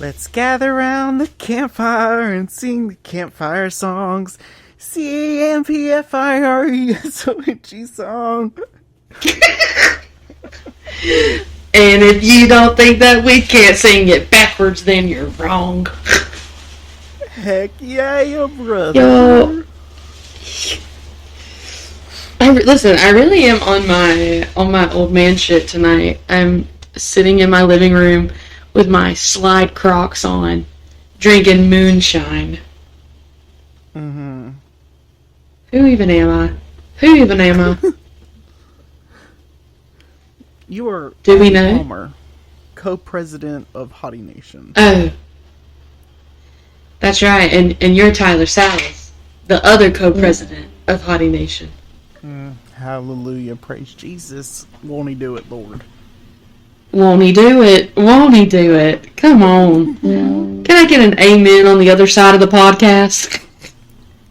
Let's gather round the campfire and sing the campfire songs. CAMPFIRESONG song. And if you don't think that we can't sing it backwards, then you're wrong. Heck yeah, your brother. Yo. Listen, I really am on my old man shit tonight. I'm sitting in my living room with my slide Crocs on, drinking moonshine. Mm-hmm. Who even am I? You are Do we know? Palmer, co-president of Hottie Nation. Oh. That's right, and you're Tyler Salas, the other co-president of Hottie Nation. Hallelujah, praise Jesus. Won't he do it, Lord? Won't he do it? Won't he do it? Come on. Can I get an amen on the other side of the podcast?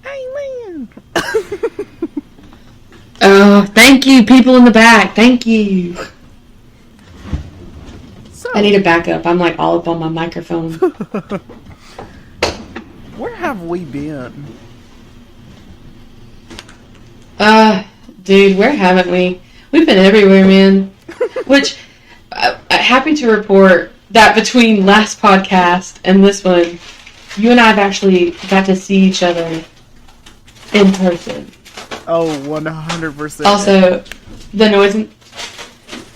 Amen. Oh, thank you, people in the back. Thank you. So, I need a backup. I'm like all up on my microphone. Where have we been? Dude, where haven't we? We've been everywhere, man. Which, happy to report that between last podcast and this one, you and I have actually got to see each other in person. Oh, 100%. Also, the noise...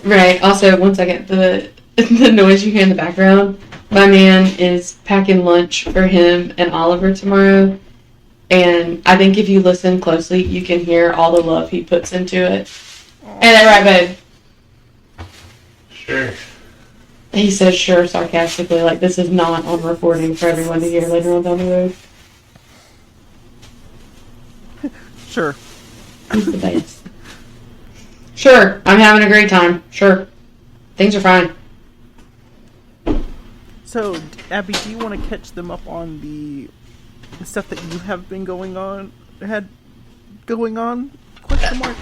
Right, also, one second. The noise you hear in the background, my man is packing lunch for him and Oliver tomorrow. And I think if you listen closely, you can hear all the love he puts into it. Aww. Ain't that right, babe? Sure. He says sure sarcastically, like this is not on recording for everyone to hear later on down the road. Sure. He's the best. Sure, I'm having a great time. Sure. Things are fine. So, Abby, do you want to catch them up on the stuff that you have been going on? Question mark.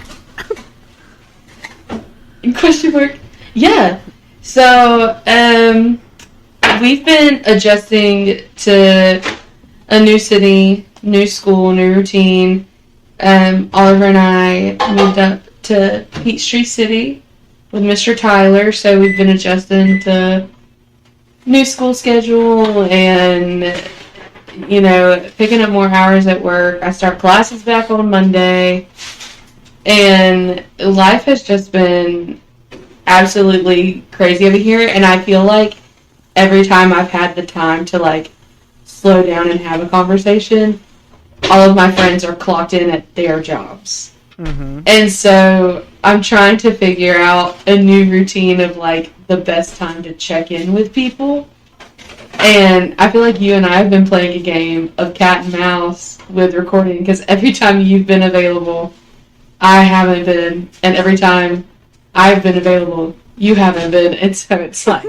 Question mark. Yeah. So, we've been adjusting to a new city, new school, new routine. Oliver and I moved up to Peachtree City with Mr. Tyler, so we've been adjusting to new school schedule and, you know, picking up more hours at work. I start classes back on Monday, and life has just been absolutely crazy over here, and I feel like every time I've had the time to, like, slow down and have a conversation, all of my friends are clocked in at their jobs. Mm-hmm. And so I'm trying to figure out a new routine of, like, the best time to check in with people. And I feel like you and I have been playing a game of cat and mouse with recording, because every time you've been available, I haven't been, and every time I've been available, you haven't been, and so it's like,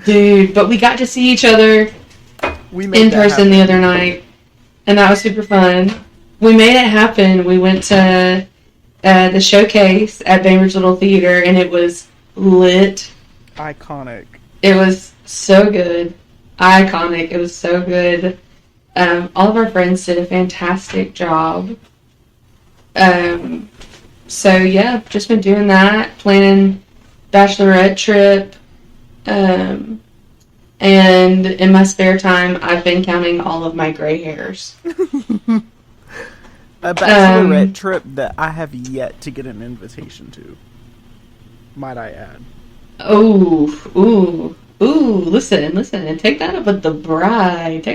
dude, but we got to see each other in person the other night, and that was super fun. We made it happen. We went to the showcase at Bainbridge Little Theater, and it was lit. Iconic. It was so good. Iconic. It was so good. All of our friends did a fantastic job. So yeah, just been doing that, planning bachelorette trip, and in my spare time, I've been counting all of my gray hairs. A bachelorette trip that I have yet to get an invitation to, might I add. Ooh, listen, take that up with the bride.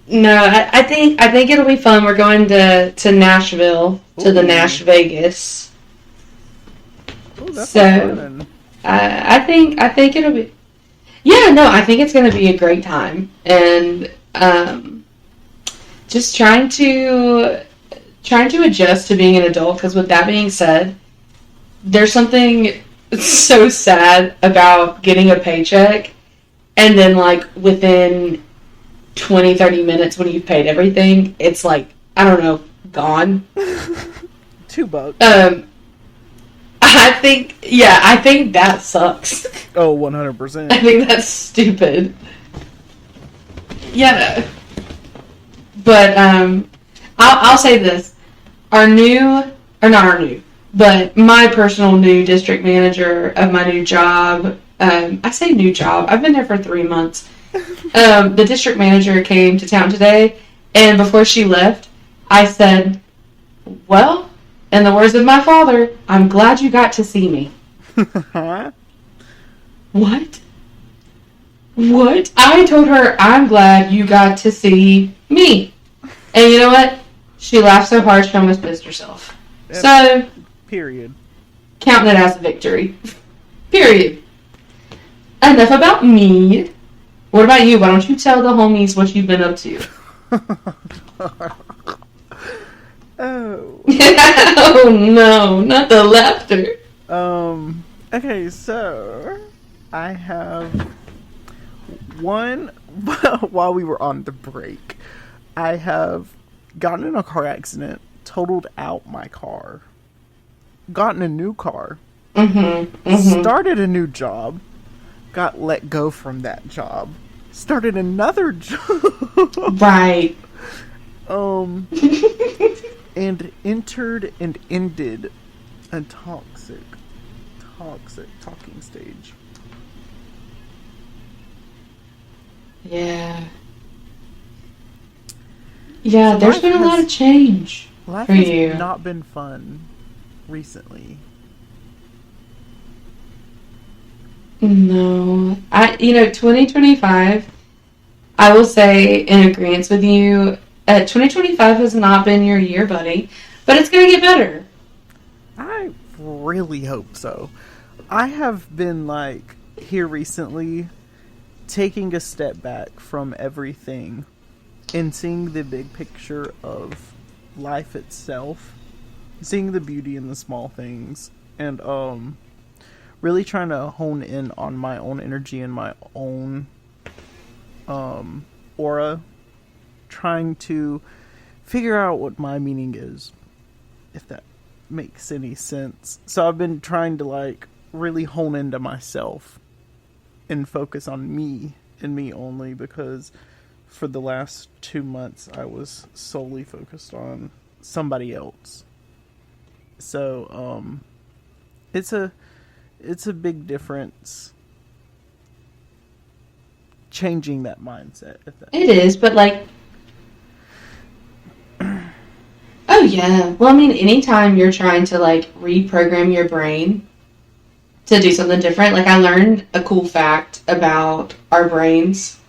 No, I think it'll be fun. We're going to Nashville, to the Nash Vegas. Ooh, that's so fun. I think it'll be. Yeah, no, I think it's going to be a great time, and just trying to adjust to being an adult. Because with that being said, there's something so sad about getting a paycheck, and then like within 20-30 minutes when you've paid everything, it's like, I don't know, gone. $2. I think that sucks. Oh, I 100%. think that's stupid. Yeah. But I'll say this: our new, or not our new, but my personal new district manager of my new job. I say new job. I've been there for 3 months. The district manager came to town today, and before she left, I said, "Well, in the words of my father, I'm glad you got to see me." Huh? What? What? I told her, I'm glad you got to see me. And you know what? She laughed so hard she almost pissed herself. Yep. So, Period. counting it as a victory. Period. Enough about me. What about you? Why don't you tell the homies what you've been up to? Oh. Oh no, not the laughter. Okay, so I have one while we were on the break. I have gotten in a car accident, totaled out my car, gotten a new car, started a new job, got let go from that job, started another job. Right. And entered and ended a toxic talking stage. Yeah. Yeah, So there's been a lot of change Life for has you. not been fun recently. No. 2025, I will say in agreement with you, 2025 has not been your year, buddy, but it's going to get better. I really hope so. I have been here recently taking a step back from everything and seeing the big picture of life itself, seeing the beauty in the small things, and really trying to hone in on my own energy and my own aura, trying to figure out what my meaning is, if that makes any sense. So I've been trying to really hone into myself and focus on me and me only, because for the last 2 months I was solely focused on somebody else. So it's a big difference changing that mindset. It is, but oh yeah. Well, I mean, anytime you're trying to reprogram your brain to do something different, I learned a cool fact about our brains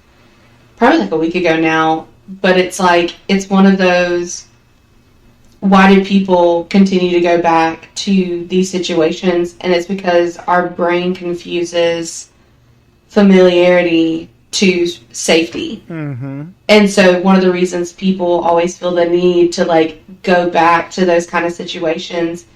probably a week ago now, but it's one of those, why do people continue to go back to these situations? And it's because our brain confuses familiarity to safety. Mm-hmm. And so one of the reasons people always feel the need to go back to those kind of situations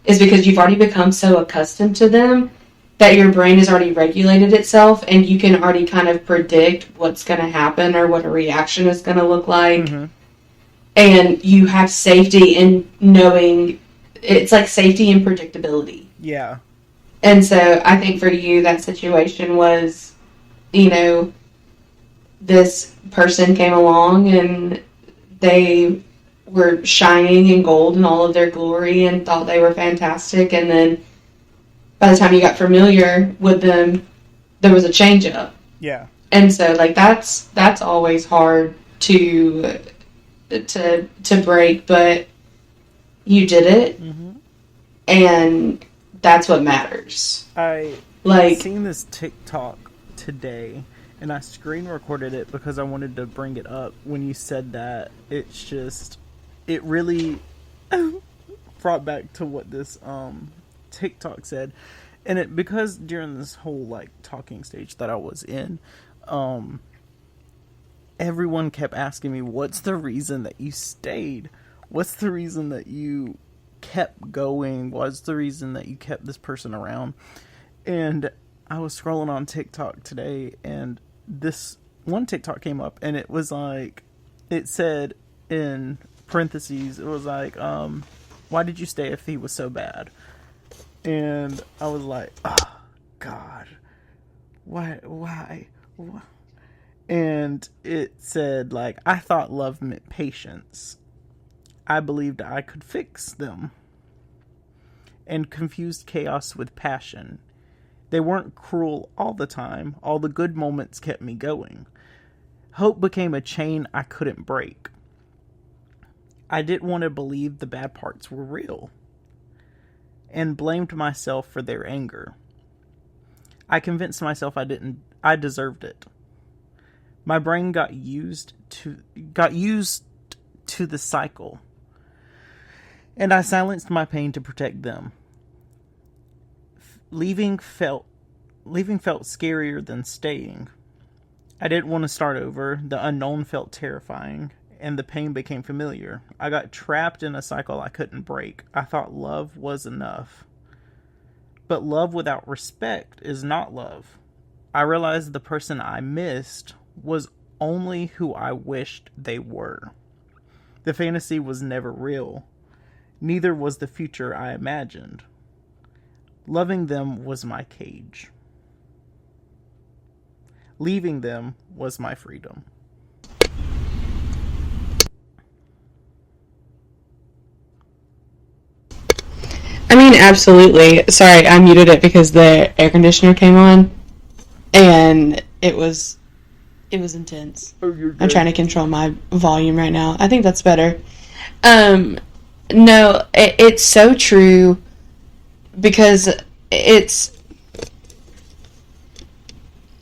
is because you've already become so accustomed to them that your brain has already regulated itself, and you can already kind of predict what's going to happen or what a reaction is going to look like. Mm-hmm. And you have safety in knowing, it's safety and predictability. Yeah. And so I think for you, that situation was, this person came along and they were shining in gold in all of their glory and thought they were fantastic. And then by the time you got familiar with them, there was a change up. Yeah. And so that's always hard to break, but you did it. Mm-hmm. And that's what matters. I seen this TikTok today, and I screen recorded it because I wanted to bring it up. When you said that, it really brought back to what this TikTok said. And because during this whole talking stage that I was in, everyone kept asking me, what's the reason that you stayed? What's the reason that you kept going? What's the reason that you kept this person around? And I was scrolling on TikTok today, and this one TikTok came up, and it was it said in parentheses, it was why did you stay if he was so bad? And I was like, oh, God, why? And it said, like, I thought love meant patience. I believed I could fix them. And confused chaos with passion. They weren't cruel all the time. All the good moments kept me going. Hope became a chain I couldn't break. I didn't want to believe the bad parts were real. And blamed myself for their anger. I convinced myself I deserved it. My brain got used to the cycle. And I silenced my pain to protect them. Leaving felt scarier than staying. I didn't want to start over. The unknown felt terrifying, and the pain became familiar. I got trapped in a cycle I couldn't break. I thought love was enough. But love without respect is not love. I realized the person I missed was only who I wished they were. The fantasy was never real. Neither was the future I imagined. Loving them was my cage. Leaving them was my freedom. I mean, absolutely. Sorry, I muted it because the air conditioner came on, and it was intense. Oh, you're good. I'm trying to control my volume right now. I think that's better. No, it's so true because it's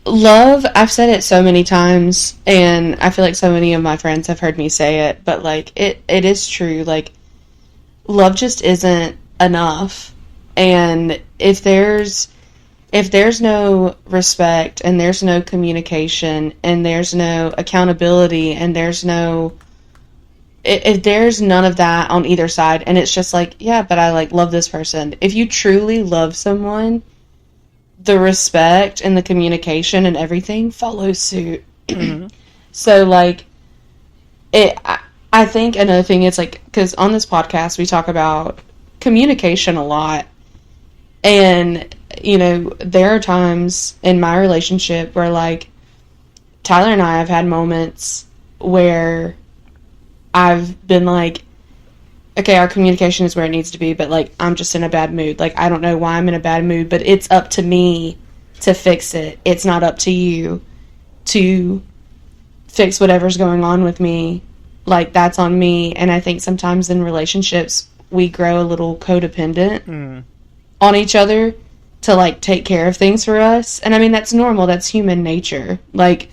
love. I've said it so many times, and I feel like so many of my friends have heard me say it, but like it is true. Like, love just isn't enough, and if there's no respect and there's no communication and there's no accountability and if there's none of that on either side, and it's just like, yeah, but I like love this person. If you truly love someone, the respect and the communication and everything follows suit. Mm-hmm. So like I think another thing is like, because on this podcast we talk about communication a lot, and you know, there are times in my relationship where like Tyler and I have had moments where I've been like, okay, our communication is where it needs to be, but like I'm just in a bad mood. Like, I don't know why I'm in a bad mood, but it's up to me to fix it. It's not up to you to fix whatever's going on with me. Like, that's on me. And I think sometimes in relationships we grow a little codependent on each other to like take care of things for us. And I mean, that's normal. That's human nature. Like,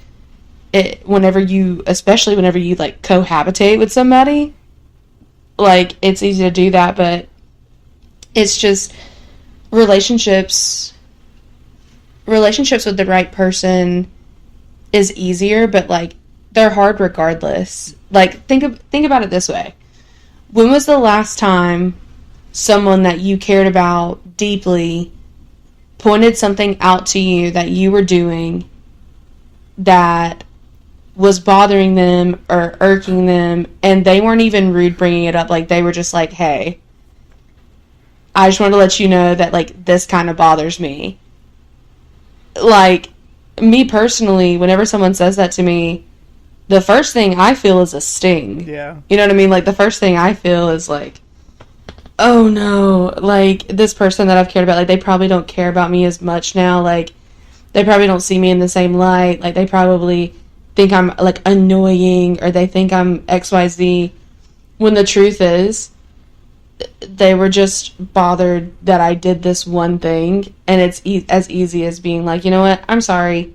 especially whenever you like cohabitate with somebody, like it's easy to do that, but it's just relationships with the right person is easier, but like they're hard regardless. Like, think about it this way. When was the last time someone that you cared about deeply pointed something out to you that you were doing that was bothering them or irking them, and they weren't even rude bringing it up? Like, they were just like, hey, I just wanted to let you know that like this kind of bothers me. Like, me personally, whenever someone says that to me, the first thing I feel is a sting. Yeah. You know what I mean? Like, the first thing I feel is like, oh no, like this person that I've cared about, like they probably don't care about me as much now. Like, they probably don't see me in the same light. Like, they probably think I'm like annoying, or they think I'm XYZ, when the truth is they were just bothered that I did this one thing. And it's as easy as being like, you know what, I'm sorry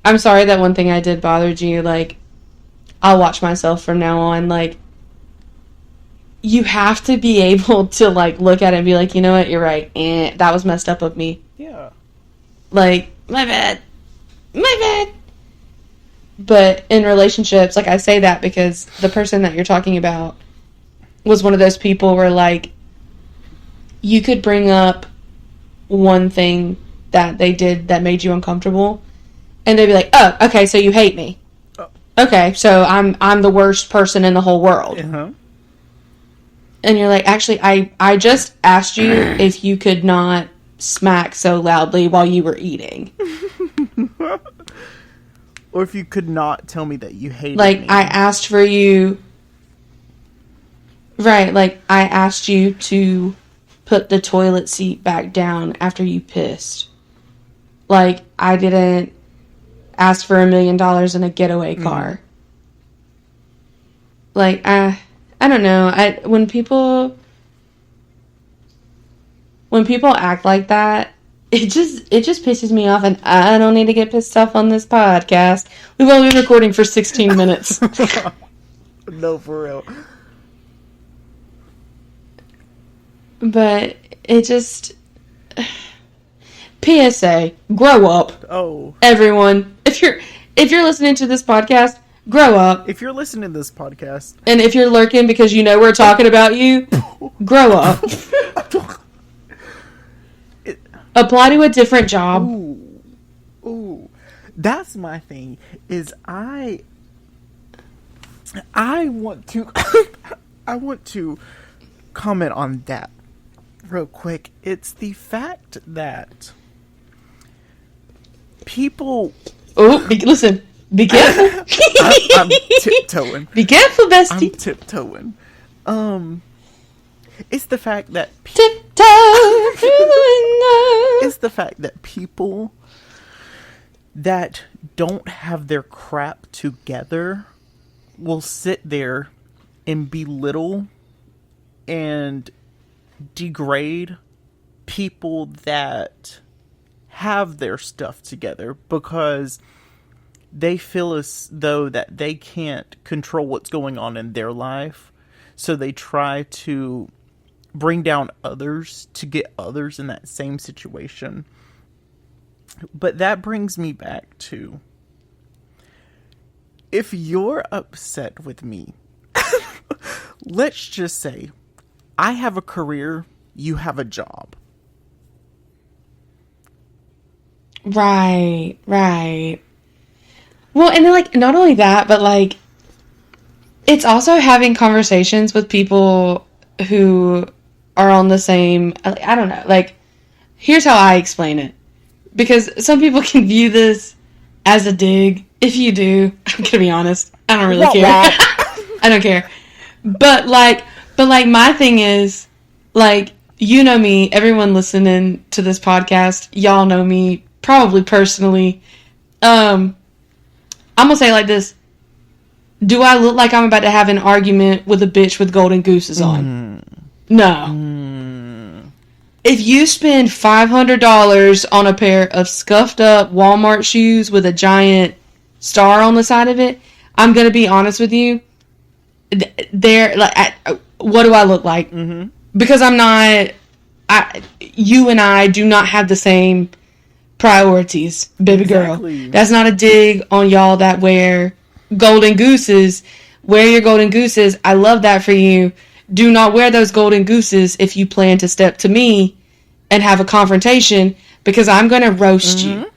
that one thing I did bothered you. Like, I'll watch myself from now on. Like, you have to be able to like look at it and be like, you know what, you're right, that was messed up of me. Yeah. Like, my bad. But in relationships, like, I say that because the person that you're talking about was one of those people where, like, you could bring up one thing that they did that made you uncomfortable, and they'd be like, oh, okay, so you hate me. Oh. Okay, so I'm the worst person in the whole world. Uh-huh. and you're like, actually, I just asked you if you could not smack so loudly while you were eating. Or if you could not tell me that you hated Like, me. I asked for you... Right, like, I asked you to put the toilet seat back down after you pissed. Like, I didn't ask for $1 million in a getaway car. Like, I don't know. When people act like that, it just pisses me off, and I don't need to get pissed off on this podcast. We've only been recording for 16 minutes. No, for real. But it just... PSA, grow up. Oh. Everyone. If you're listening to this podcast, grow up. If you're listening to this podcast... And if you're lurking because you know we're talking about you, grow up. Apply to a different job. Ooh. That's my thing, is I want to... I want to comment on that real quick. It's the fact that people... Oh, listen. Be careful. I'm tiptoeing. Be careful, bestie. I'm tiptoeing. It's the fact that... Tiptoe through the window. It's the fact that people that don't have their crap together will sit there and belittle and degrade people that have their stuff together because they feel as though that they can't control what's going on in their life, so they try to bring down others to get others in that same situation. But that brings me back to, if you're upset with me, let's just say I have a career, you have a job. Right. Well, and then, like, not only that, but, like, it's also having conversations with people who are on the same, I don't know, like, here's how I explain it. Because some people can view this as a dig. If you do, I'm gonna be honest, I don't really care. I don't care. But my thing is, like, you know me, everyone listening to this podcast, y'all know me, probably personally. I'm gonna say it like this. Do I look like I'm about to have an argument with a bitch with golden gooses on? No. If you spend $500 on a pair of scuffed up Walmart shoes with a giant star on the side of it, I'm gonna be honest with you. They're like, what do I look like? Mm-hmm. Because I'm not. You and I do not have the same priorities, baby girl. That's not a dig on y'all that wear golden gooses. Wear your golden gooses. I love that for you. Do not wear those golden gooses if you plan to step to me and have a confrontation, because I'm going to roast you.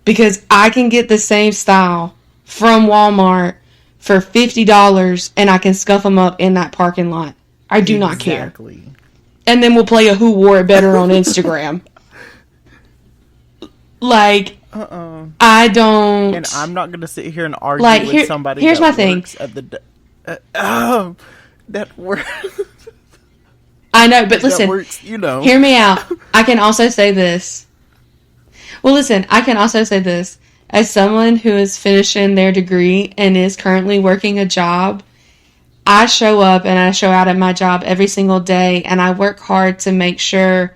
Because I can get the same style from Walmart for $50 and I can scuff them up in that parking lot. I do not care. And then we'll play a who wore it better on Instagram. Like, I don't... And I'm not going to sit here and argue with somebody here's that my works thing. at that works. I know, but listen, that works, you know. Hear me out. I can also say this. Well, listen, I can also say this. As someone who is finishing their degree and is currently working a job, I show up and I show out at my job every single day, and I work hard to make sure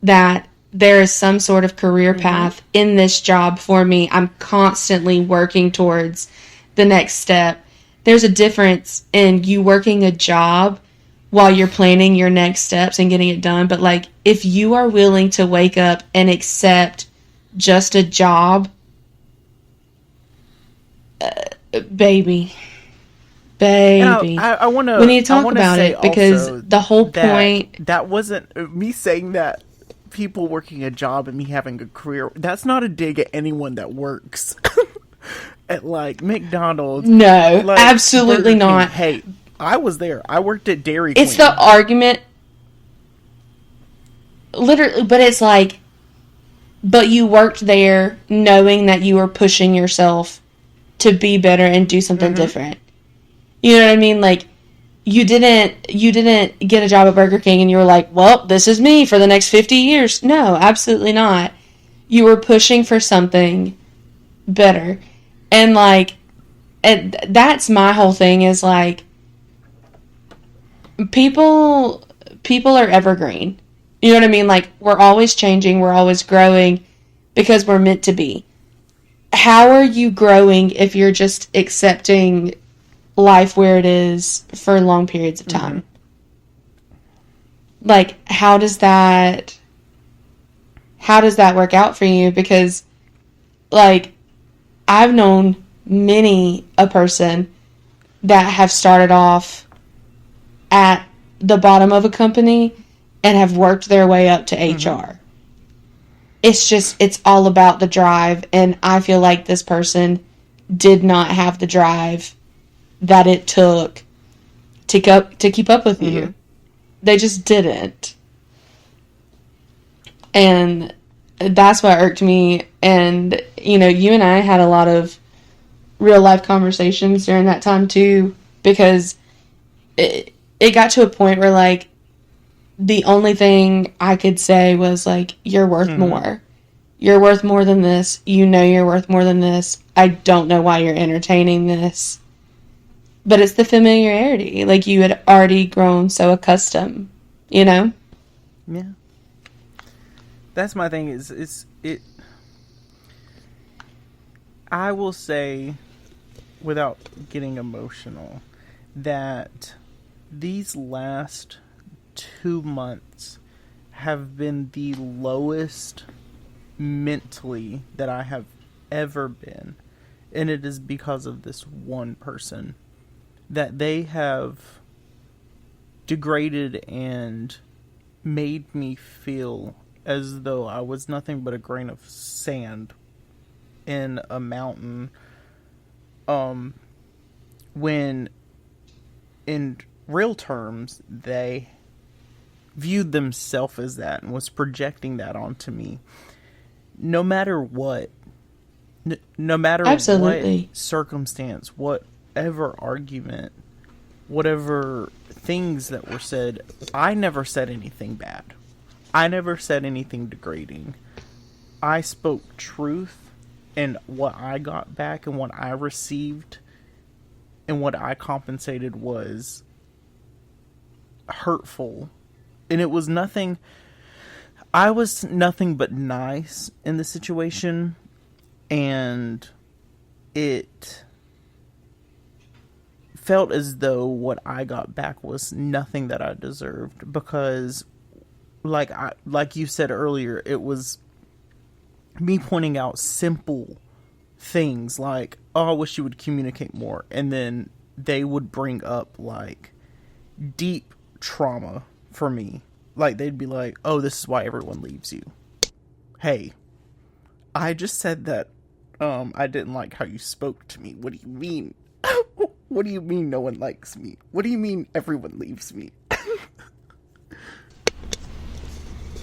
that there is some sort of career path in this job for me. I'm constantly working towards the next step. There's a difference in you working a job while you're planning your next steps and getting it done. But, like, if you are willing to wake up and accept just a job, baby. I want to. We need to talk about it, because the whole point. That wasn't me saying that people working a job and me having a career. That's not a dig at anyone that works at, like, McDonald's. No, absolutely not. Hey, I was there. I worked at Dairy It's Queen. the argument, literally, but it's like, but you worked there knowing that you were pushing yourself to be better and do something different. You know what I mean? Like, you didn't get a job at Burger King and you were like, well, this is me for the next 50 years. No, absolutely not. You were pushing for something better. And like, that's my whole thing is like, people are evergreen. You know what I mean? Like, we're always changing, we're always growing because we're meant to be. How are you growing if you're just accepting life where it is for long periods of time? Like, how does that work out for you? Because, like, I've known many a person that have started off at the bottom of a company and have worked their way up to HR. It's all about the drive, and I feel like this person did not have the drive that it took to keep up with you. They just didn't. And that's what irked me. And, you know, you and I had a lot of real life conversations during that time too, because it got to a point where, like, the only thing I could say was, like, you're worth more. You're worth more than this. You know you're worth more than this. I don't know why you're entertaining this. But it's the familiarity. Like, you had already grown so accustomed, you know? Yeah. That's my thing I will say, without getting emotional, that these last 2 months have been the lowest mentally that I have ever been. And it is because of this one person. That they have degraded and made me feel as though I was nothing but a grain of sand in a mountain. When in real terms, they viewed themselves as that and was projecting that onto me. No matter what, no matter Absolutely. what circumstance, whatever argument, whatever things that were said, I never said anything bad. I never said anything degrading. I spoke truth, and what I got back and what I received and what I compensated was hurtful. And it was nothing... I was nothing but nice in the situation, and it felt as though what I got back was nothing that I deserved, because like you said earlier, it was me pointing out simple things like, oh, I wish you would communicate more, and then they would bring up like deep trauma for me. Like, they'd be like, oh, this is why everyone leaves you. Hey, I just said that I didn't like how you spoke to me. What do you mean? What do you mean no one likes me? What do you mean everyone leaves me?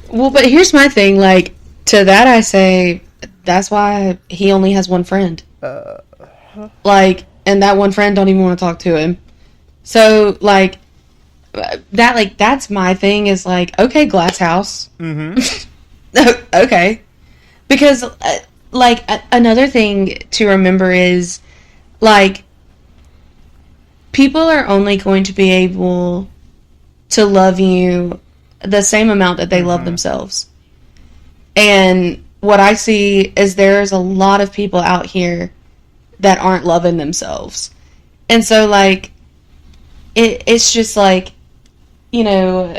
Well, but here's my thing. Like, to that I say, that's why he only has one friend. Like, and that one friend don't even want to talk to him. So, like, that's my thing is, like, okay, glass house. Okay. Because, like, another thing to remember is, like, people are only going to be able to love you the same amount that they love themselves. And what I see is there's a lot of people out here that aren't loving themselves. And so, like, it's just like, you know,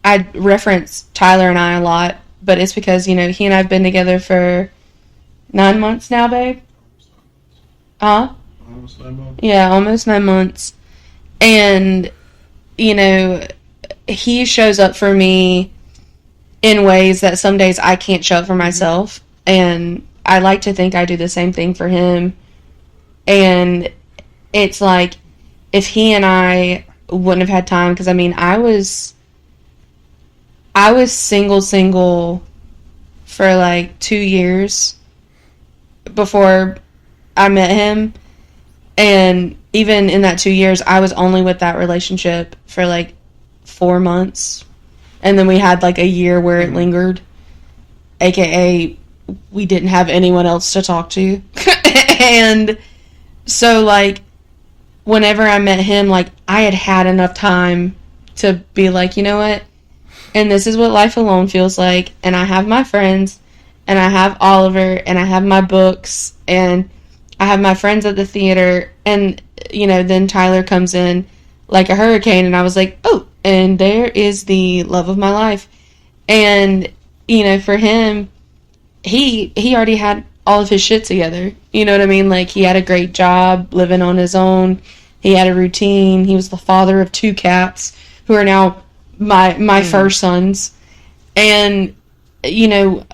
I reference Tyler and I a lot, but it's because, you know, he and I have been together for 9 months now, babe. Huh? Almost 9 months. Yeah, almost 9 months. And, you know, he shows up for me in ways that some days I can't show up for myself. And I like to think I do the same thing for him. And it's like, if he and I wouldn't have had time, because I mean, I was single for like 2 years before I met him. And even in that 2 years, I was only with that relationship for like 4 months. And then we had like a year where it lingered. AKA, we didn't have anyone else to talk to. And so, like, whenever I met him, like, I had enough time to be like, you know what? And this is what life alone feels like. And I have my friends, and I have Oliver, and I have my books, and I have my friends at the theater. And, you know, then Tyler comes in like a hurricane, and I was like, oh, and there is the love of my life. And, you know, for him, he already had all of his shit together. You know what I mean? Like, he had a great job, living on his own. He had a routine. He was the father of 2 cats who are now my first sons. And, you know,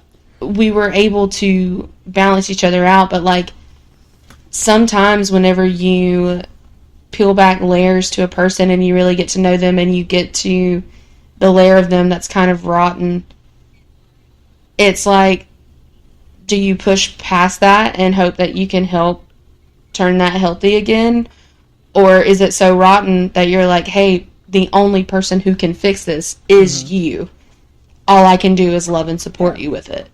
we were able to balance each other out. But, like, sometimes whenever you peel back layers to a person and you really get to know them and you get to the layer of them that's kind of rotten, it's like, do you push past that and hope that you can help turn that healthy again? Or is it so rotten that you're like, hey, the only person who can fix this is you. All I can do is love and support you with it.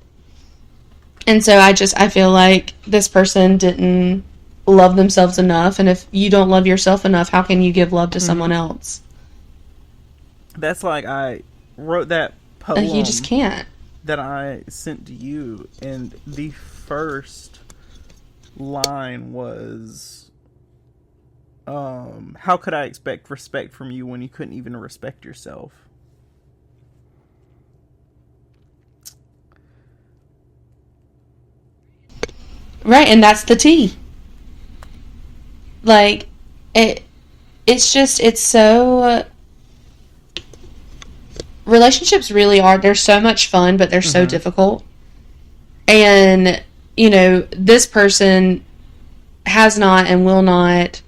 And so I feel like this person didn't love themselves enough. And if you don't love yourself enough, how can you give love to someone else? That's like, I wrote that poem. You just can't. That I sent to you, and the first line was, how could I expect respect from you when you couldn't even respect yourself? Right, and that's the tea. Like, it's so... relationships really are, they're so much fun, but they're so difficult. And, you know, this person has not and will not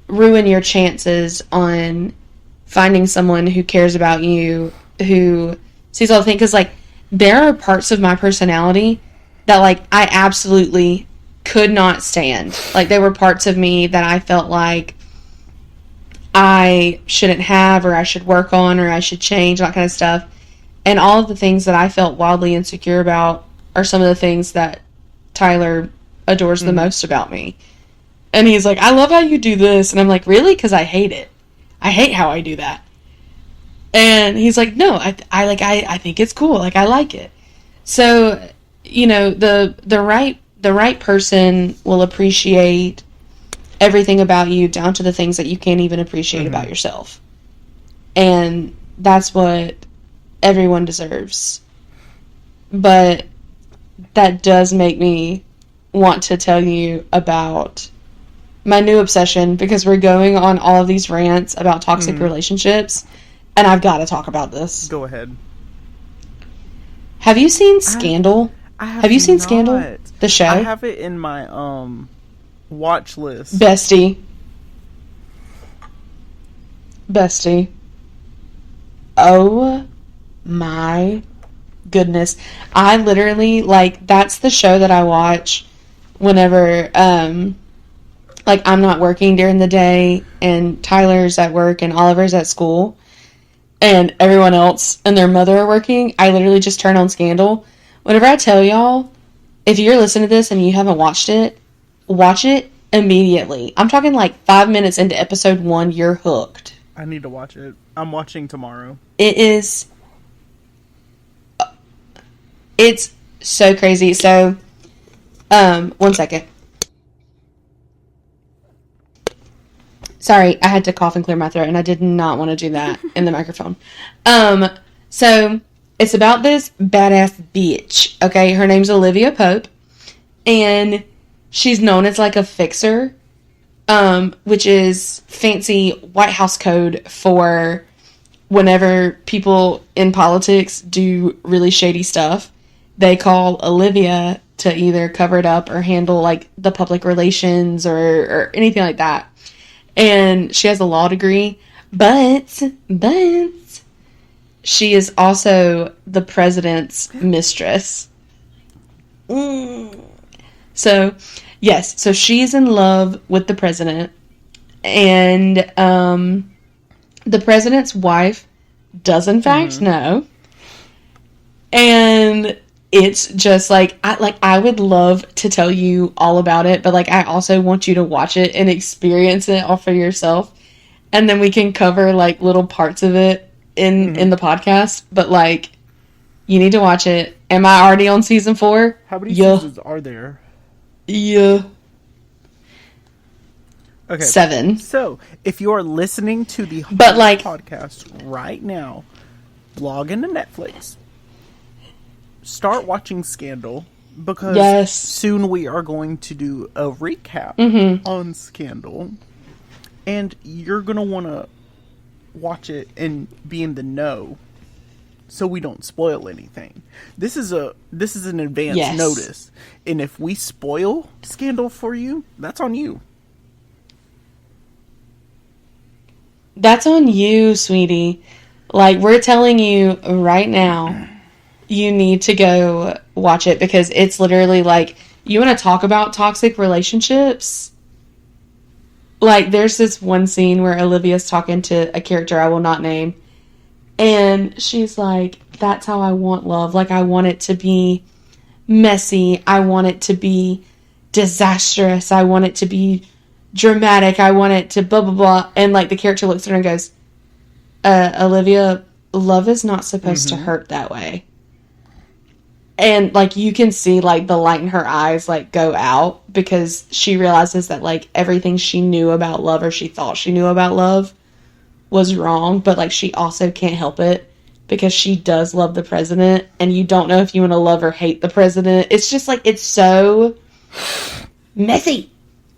ruin your chances on finding someone who cares about you, who sees all the things. Because, like, there are parts of my personality that, like, I absolutely could not stand. Like, there were parts of me that I felt like I shouldn't have, or I should work on, or I should change, that kind of stuff. And all of the things that I felt wildly insecure about are some of the things that Tyler adores the most about me. And he's like, I love how you do this. And I'm like, really? Because I hate it. I hate how I do that. And he's like, no, I think it's cool. Like, I like it. So, you know, the right person will appreciate everything about you, down to the things that you can't even appreciate about yourself. And that's what everyone deserves. But that does make me want to tell you about my new obsession, because we're going on all of these rants about toxic relationships, and I've got to talk about this. Go ahead. Have you seen Scandal? Have you seen Scandal? The show? I have it in my watch list. Bestie. Oh my goodness. I literally, like, that's the show that I watch whenever, like, I'm not working during the day, and Tyler's at work, and Oliver's at school, and everyone else and their mother are working. I literally just turn on Scandal. Whenever I tell y'all, if you're listening to this and you haven't watched it, watch it immediately. I'm talking like 5 minutes into episode 1, you're hooked. I need to watch it. I'm watching tomorrow. It's so crazy. So, 1 second. Sorry, I had to cough and clear my throat, and I did not want to do that in the microphone. So, it's about this badass bitch, okay? Her name's Olivia Pope, and she's known as, like, a fixer, which is fancy White House code for whenever people in politics do really shady stuff. They call Olivia to either cover it up or handle, like, the public relations or anything like that. And she has a law degree, but she is also the president's mistress. So, yes, so she's in love with the president, and the president's wife does in fact know. And it's just I would love to tell you all about it, but I also want you to watch it and experience it all for yourself, and then we can cover little parts of it in the podcast. But you need to watch it. Am I already on season 4? How many seasons are there? Yeah. Okay. 7. So, if you are listening to the podcast right now, log into Netflix. Start watching Scandal, because soon we are going to do a recap on Scandal. And you're going to want to watch it and be in the know, so we don't spoil anything. This is an advance notice. And if we spoil Scandal for you, that's on you. That's on you, sweetie. We're telling you right now, you need to go watch it, because it's literally you want to talk about toxic relationships? There's this one scene where Olivia's talking to a character I will not name, and she's like, that's how I want love. I want it to be messy. I want it to be disastrous. I want it to be dramatic. I want it to blah, blah, blah. And, the character looks at her and goes, Olivia, love is not supposed to hurt that way. And, you can see, the light in her eyes, go out, because she realizes that, everything she knew about love, or she thought she knew about love, was wrong. But, she also can't help it, because she does love the president, and you don't know if you want to love or hate the president. It's just, it's so messy.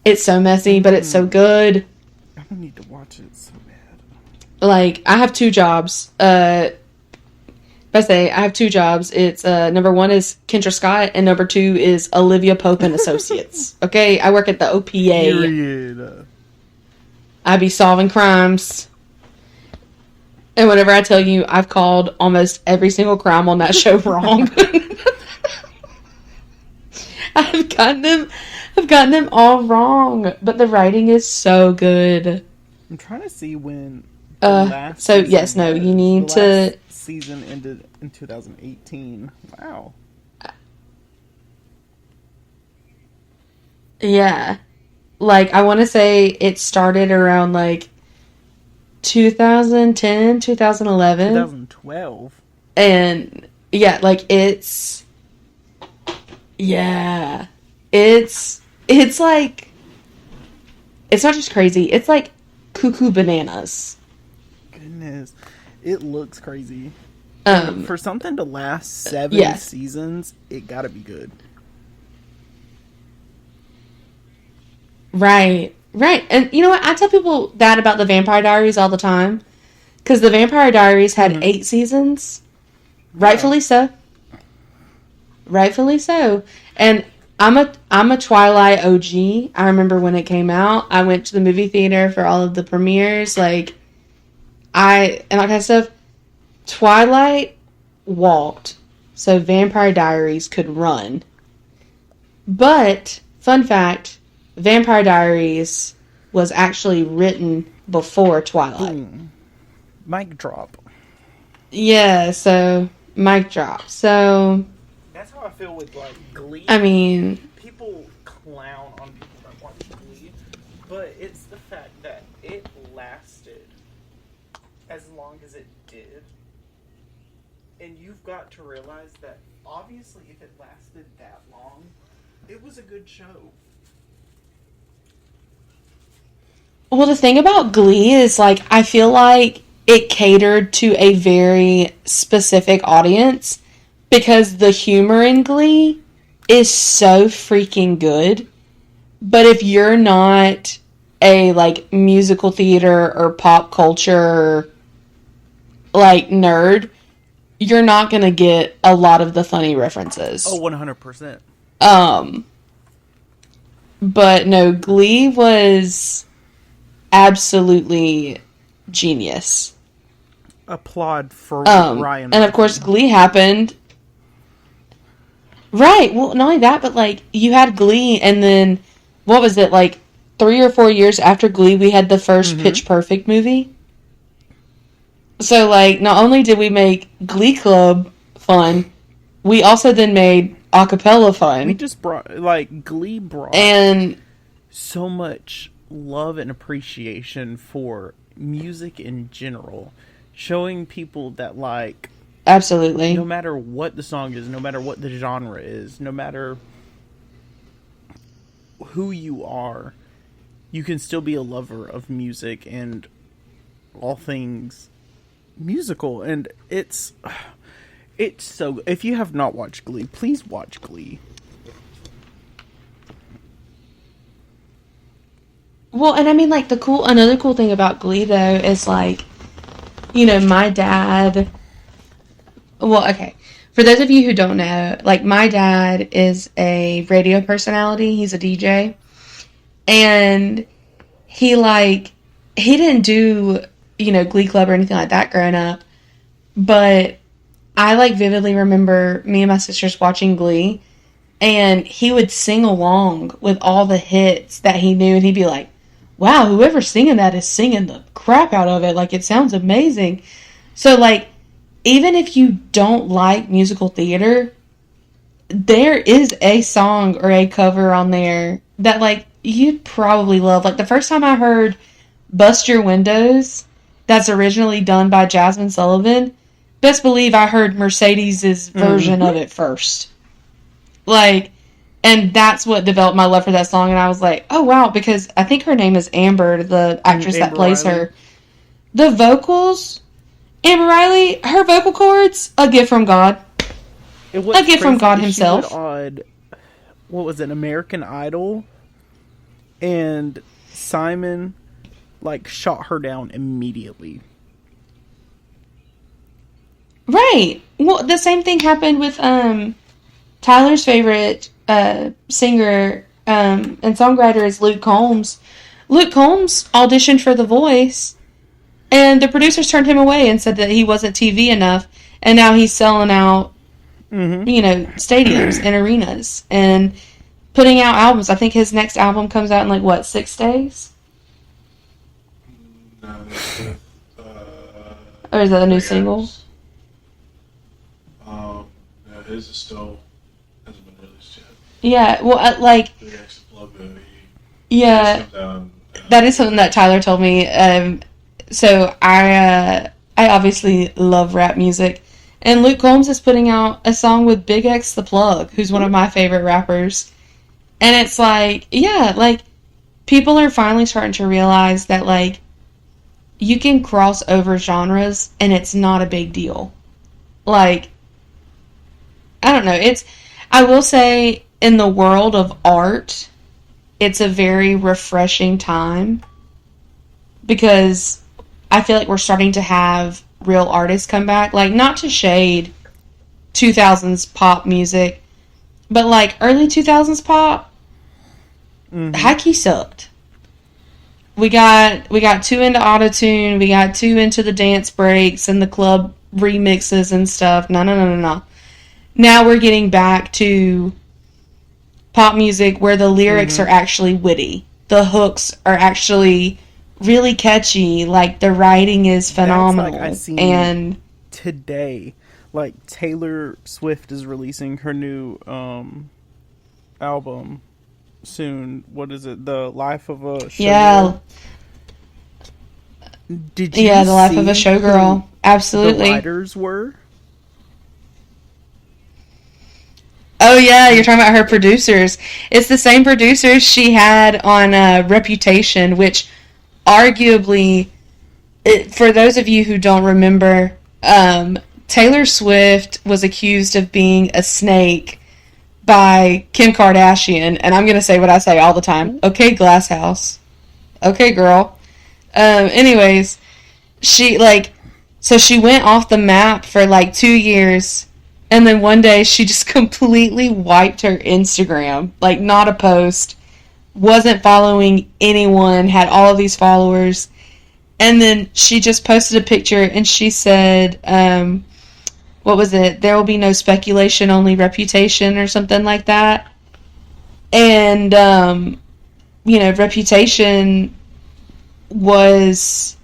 It's so messy, but it's so good. I need to watch it so bad. I have 2 jobs. I have 2 jobs. It's number 1 is Kendra Scott, and number 2 is Olivia Pope and Associates. Okay, I work at the OPA. Period. I be solving crimes. And whenever I tell you, I've called almost every single crime on that show wrong. I've gotten them all wrong, but the writing is so good. I'm trying to see when you need to. Season ended in 2018. Wow. Yeah. I want to say it started around 2010, 2011. 2012. And yeah, it's it's not just crazy, it's cuckoo bananas. Goodness. It looks crazy. For something to last 7 seasons, it gotta be good. Right. And you know what? I tell people that about the Vampire Diaries all the time. Because the Vampire Diaries had 8 seasons. Rightfully so. And I'm a Twilight OG. I remember when it came out. I went to the movie theater for all of the premieres. And that kind of stuff. Twilight walked so Vampire Diaries could run. But, fun fact, Vampire Diaries was actually written before Twilight. Boom. Mic drop. Yeah, so, mic drop. So, that's how I feel with, Glee. I mean, people clown on people that watch Glee, but it's the fact that it lasted as long as it did. And you've got to realize that, obviously, if it lasted that long, it was a good show. well, the thing about Glee is, I feel like it catered to a very specific audience, because the humor in Glee is so freaking good. But if you're not a, musical theater or pop culture, nerd, you're not going to get a lot of the funny references. Oh, 100%. But no, Glee was absolutely genius. Applaud for Ryan. And of course, Glee happened. Right. Well, not only that, but like you had Glee, and then what was it, like 3 or 4 years after Glee, we had the first Pitch Perfect movie. So like, not only did we make Glee Club fun, we also then made acapella fun. We just brought, like, Glee brought and so much love and appreciation for music in general, showing people that, like, absolutely, no matter what the song is, no matter what the genre is, no matter who you are, you can still be a lover of music and all things musical. And it's so, if you have not watched Glee, please watch Glee. Well, and I mean, like, another cool thing about Glee, though, is, like, you know, my dad, well, okay, for those of you who don't know, like, my dad is a radio personality, he's a DJ, and he didn't do, you know, Glee Club or anything like that growing up, but I, like, vividly remember me and my sisters watching Glee, and he would sing along with all the hits that he knew, and he'd be like, wow, whoever's singing that is singing the crap out of it. Like, it sounds amazing. So, like, even if you don't like musical theater, there is a song or a cover on there that, like, you'd probably love. Like, the first time I heard Bust Your Windows, that's originally done by Jasmine Sullivan, best believe I heard Mercedes' version of it first. Like, and that's what developed my love for that song, and I was like, oh, wow, because I think her name is Amber, the actress that plays Riley. her. The vocals, Amber Riley, her vocal cords, a gift from God. A gift from God himself. She went on, what was it, American Idol? And Simon, like, shot her down immediately. Right. Well, the same thing happened with Tyler's favorite singer and songwriter is Luke Combs. Luke Combs auditioned for The Voice, and the producers turned him away and said that he wasn't TV enough, and now he's selling out, you know, stadiums and arenas, and putting out albums. I think his next album comes out in, like, what, 6 days? No, Or is that a new single? No, his is still hasn't been released yet. Yeah, well, like, Big X Blood movie. yeah, that is something that Tyler told me. So I obviously love rap music, and Luke Combs is putting out a song with Big X the Plug, who's one of my favorite rappers. And it's like, yeah, like, people are finally starting to realize that, like, you can cross over genres, and it's not a big deal. Like, I don't know, I will say, in the world of art, it's a very refreshing time, because I feel like we're starting to have real artists come back. Like, not to shade 2000s pop music, but, like, early 2000s pop, high-key sucked. We got too into autotune, we got too into the dance breaks and the club remixes and stuff. No. Now we're getting back to pop music where the lyrics are actually witty. The hooks are actually really catchy. Like, the writing is phenomenal. That's, like, I seen and today, like, Taylor Swift is releasing her new album soon. What is it? The Life of a Showgirl? yeah, Did you The Life of a see Showgirl. who Absolutely. the writers were? Oh, yeah, you're talking about her producers. It's the same producers she had on Reputation, which arguably, for those of you who don't remember, Taylor Swift was accused of being a snake by Kim Kardashian, and I'm going to say what I say all the time. Okay, Glass House. Okay, girl. Anyways, she went off the map for, like, 2 years, and then one day she just completely wiped her Instagram. Like, not a post, wasn't following anyone, had all of these followers. And then she just posted a picture and she said, what was it? There will be no speculation, only reputation, or something like that. And, Reputation was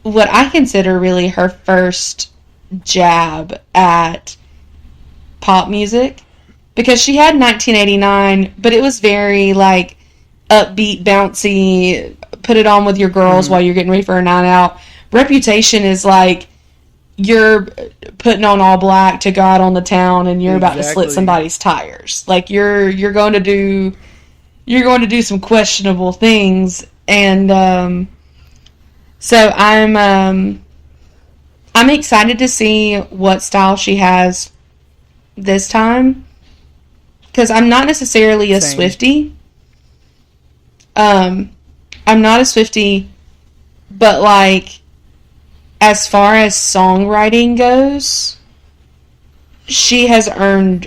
what I consider really her first jab at pop music. Because she had 1989, but it was very, like, upbeat, bouncy, put it on with your girls while you're getting ready for a night out. Reputation is like, you're putting on all black to God on the town and you're about to slit somebody's tires. Like, you're going to do some questionable things. And, so I'm excited to see what style she has this time. Because I'm not necessarily a Swiftie. I'm not a Swiftie, but, like, as far as songwriting goes, she has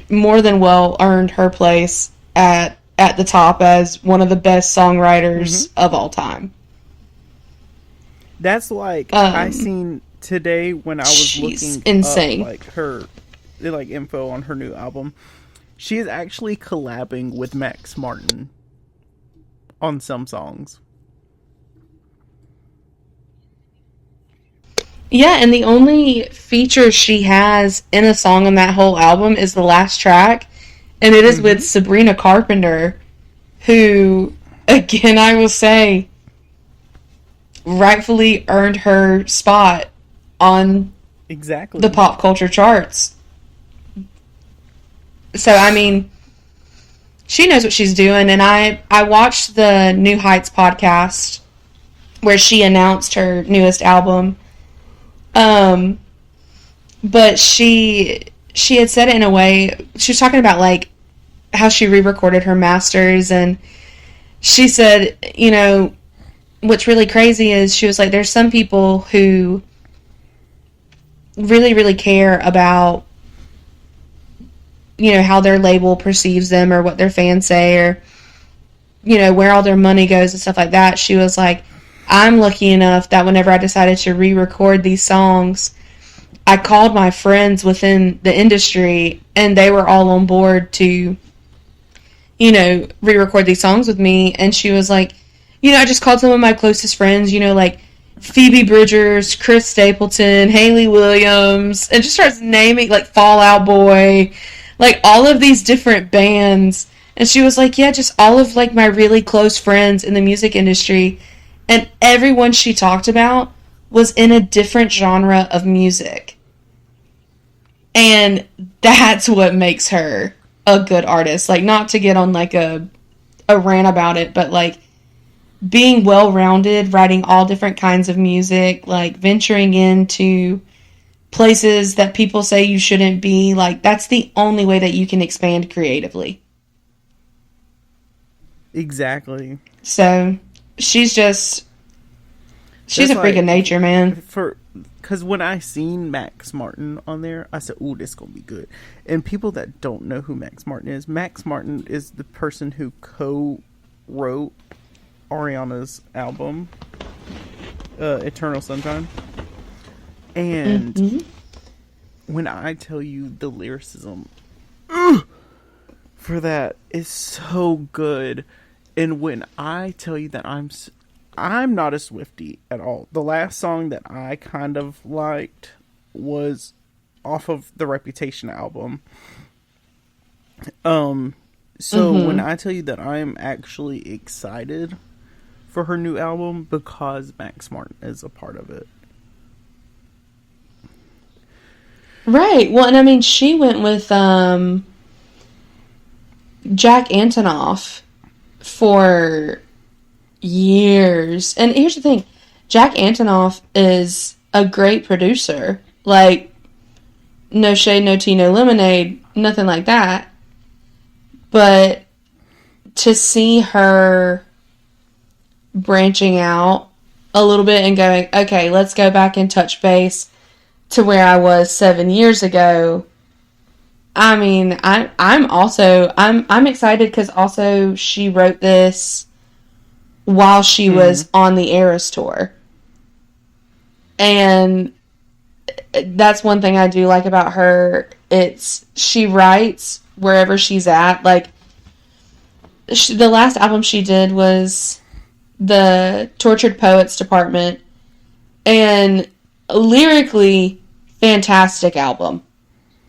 more than well earned her place at the top as one of the best songwriters of all time. That's like, I seen today when I was looking insane. up, like, her, like, info on her new album. She is actually collabing with Max Martin on some songs. Yeah, and the only feature she has in a song on that whole album is the last track, and it is with Sabrina Carpenter, who, again, I will say, rightfully earned her spot on the pop culture charts. So, I mean, she knows what she's doing, and I watched the New Heights podcast where she announced her newest album. But she had said it in a way, she was talking about, like, how she re-recorded her masters, and she said, what's really crazy is, she was like, there's some people who really, really care about, how their label perceives them or what their fans say or, where all their money goes and stuff like that. She was like, I'm lucky enough that whenever I decided to re-record these songs, I called my friends within the industry and they were all on board to, re-record these songs with me. And she was like, I just called some of my closest friends, like Phoebe Bridgers, Chris Stapleton, Hayley Williams, and just starts naming, like, Fall Out Boy, like, all of these different bands. And she was like, yeah, just all of, like, my really close friends in the music industry. And everyone she talked about was in a different genre of music. And that's what makes her a good artist. Like, not to get on, like, a rant about it, but, like, being well-rounded, writing all different kinds of music, like, venturing into places that people say you shouldn't be, like, that's the only way that you can expand creatively. Exactly. So, she's a freak of nature, man. Because when I seen Max Martin on there, I said, ooh, this gonna be good. And people that don't know who Max Martin is the person who co-wrote Ariana's album, Eternal Sunshine. And when I tell you the lyricism for that is so good, and when I tell you that I'm not a Swiftie at all. The last song that I kind of liked was off of the Reputation album. So when I tell you that I am actually excited for her new album because Max Martin is a part of it. Right. Well, and I mean, she went with Jack Antonoff for years. And here's the thing. Jack Antonoff is a great producer. Like, no shade, no tea, no lemonade, nothing like that. But to see her branching out a little bit and going, okay, let's go back and touch base to where I was 7 years ago, I mean, I'm excited because also she wrote this while she was on the Eras tour. And that's one thing I do like about her. She writes wherever she's at. Like, the last album she did was the Tortured Poets Department, and lyrically, fantastic album.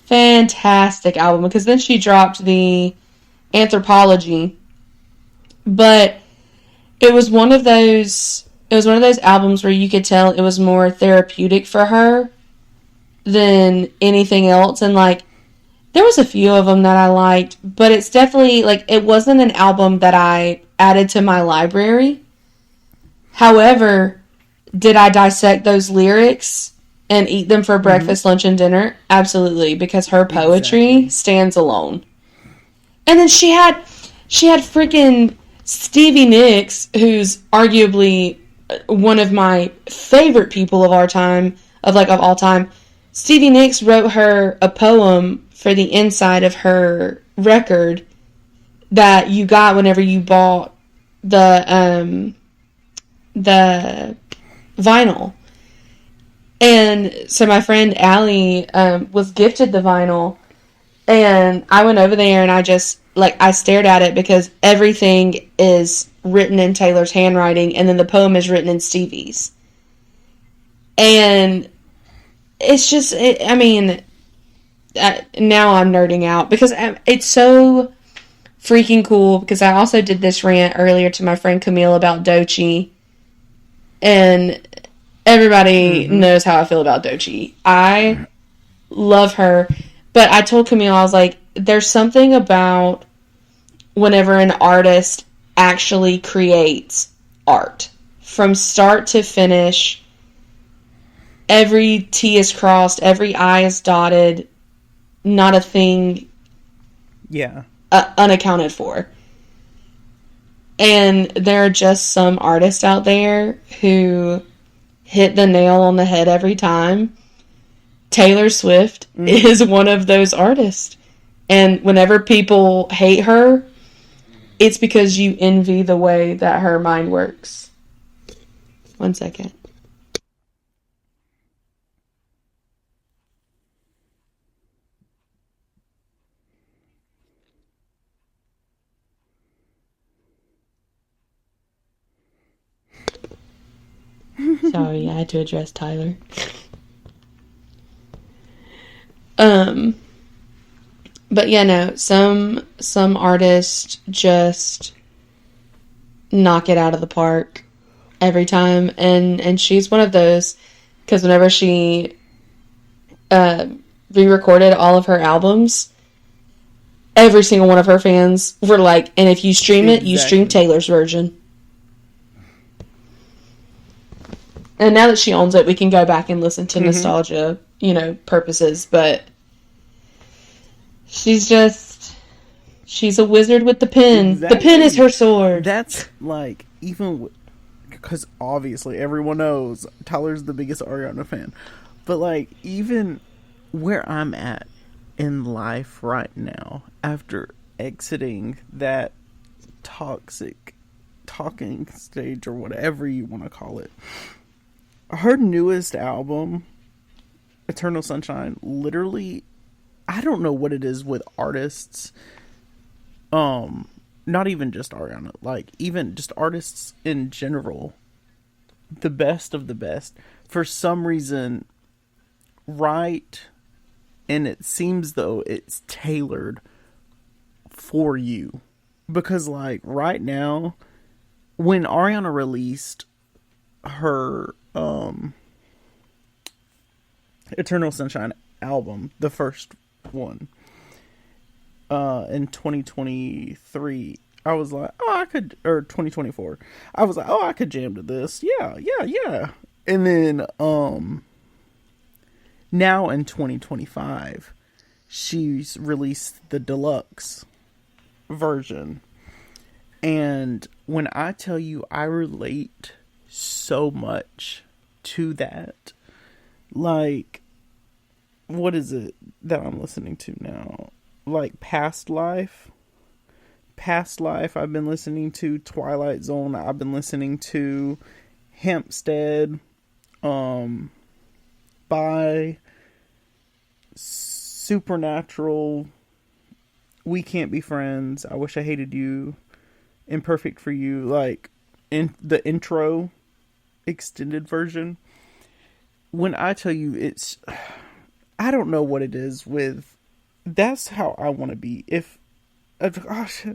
Fantastic album, because then she dropped the Anthropology, but it was one of those albums where you could tell it was more therapeutic for her than anything else. And like, there was a few of them that I liked, but it's definitely like, it wasn't an album that I added to my library. However, did I dissect those lyrics and eat them for breakfast, lunch, and dinner? Absolutely, because her poetry stands alone. And then she had freaking Stevie Nicks, who's arguably one of my favorite people of all time. Stevie Nicks wrote her a poem for the inside of her record that you got whenever you bought the vinyl. And so my friend Allie was gifted the vinyl, and I went over there and I stared at it because everything is written in Taylor's handwriting, and then the poem is written in Stevie's. And it's just, now I'm nerding out because it's so freaking cool, because I also did this rant earlier to my friend Camille about Doechii, and everybody knows how I feel about Doechii. I love her, but I told Camille, I was like, there's something about whenever an artist actually creates art from start to finish, every T is crossed, every I is dotted, not a thing unaccounted for. And there are just some artists out there who hit the nail on the head every time. Taylor Swift is one of those artists. And whenever people hate her, it's because you envy the way that her mind works. 1 second. Sorry, I had to address Tyler. But yeah, no, some artists just knock it out of the park every time, and she's one of those, because whenever she re-recorded all of her albums, every single one of her fans were like, and if you stream it, you stream Taylor's version. And now that she owns it, we can go back and listen to nostalgia, purposes, but she's a wizard with the pen. Exactly. The pen is her sword. That's like, even because obviously everyone knows Tyler's the biggest Ariana fan, but like, even where I'm at in life right now, after exiting that toxic talking stage, or whatever you want to call it, her newest album, Eternal Sunshine, literally, I don't know what it is with artists, not even just Ariana, like, even just artists in general, the best of the best, for some reason, write, and it seems though it's tailored for you. Because, like, right now, when Ariana released her Eternal Sunshine album, the first one, in 2023, I was like, or 2024, I was like, I could jam to this, yeah. And then now in 2025, she's released the deluxe version, and when I tell you, I relate so much to that. Like, what is it that I'm listening to now? Like Past Life. Past Life. I've been listening to Twilight Zone. I've been listening to Hampstead. By Supernatural. We Can't Be Friends. I Wish I Hated You. Imperfect for You. Like in the intro extended version. When I tell you it's, I don't know what it is with, that's how I want to be. If gosh,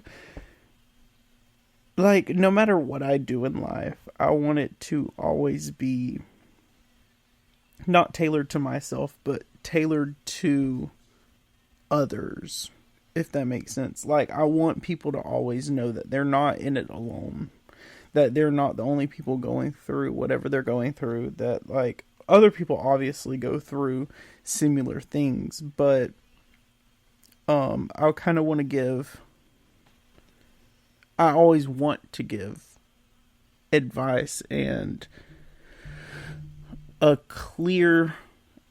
like no matter what I do in life, I want it to always be not tailored to myself, but tailored to others, if that makes sense. Like, I want people to always know that they're not in it alone, that they're not the only people going through whatever they're going through, that, like, other people obviously go through similar things, but I kind of want to give, I always want to give advice and a clear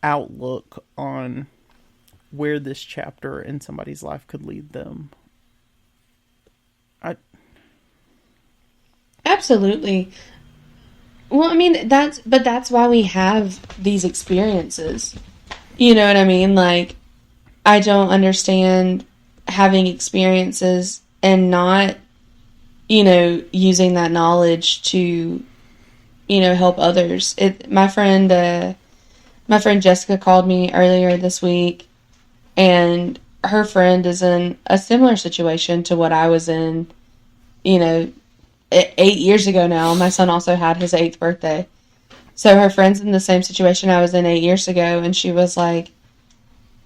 outlook on where this chapter in somebody's life could lead them. Absolutely. Well, I mean, that's why we have these experiences. You know what I mean? Like, I don't understand having experiences and not, using that knowledge to, help others. My friend Jessica called me earlier this week, and her friend is in a similar situation to what I was in, 8 years ago now. My son also had his 8th birthday. So her friend's in the same situation I was in 8 years ago, and she was like,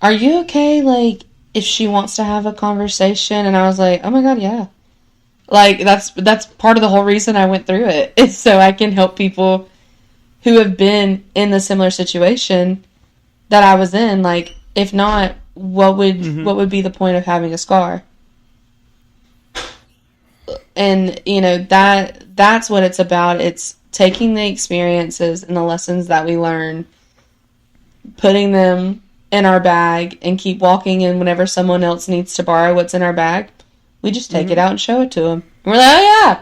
"Are you okay, like, if she wants to have a conversation?" And I was like, "Oh my God, yeah." Like, that's part of the whole reason I went through it, is so I can help people who have been in the similar situation that I was in. Like, if not, what would be the point of having a scar? And, that's what it's about. It's taking the experiences and the lessons that we learn, putting them in our bag, and keep walking. And whenever someone else needs to borrow what's in our bag, we just take it out and show it to them. And we're like, "Oh yeah,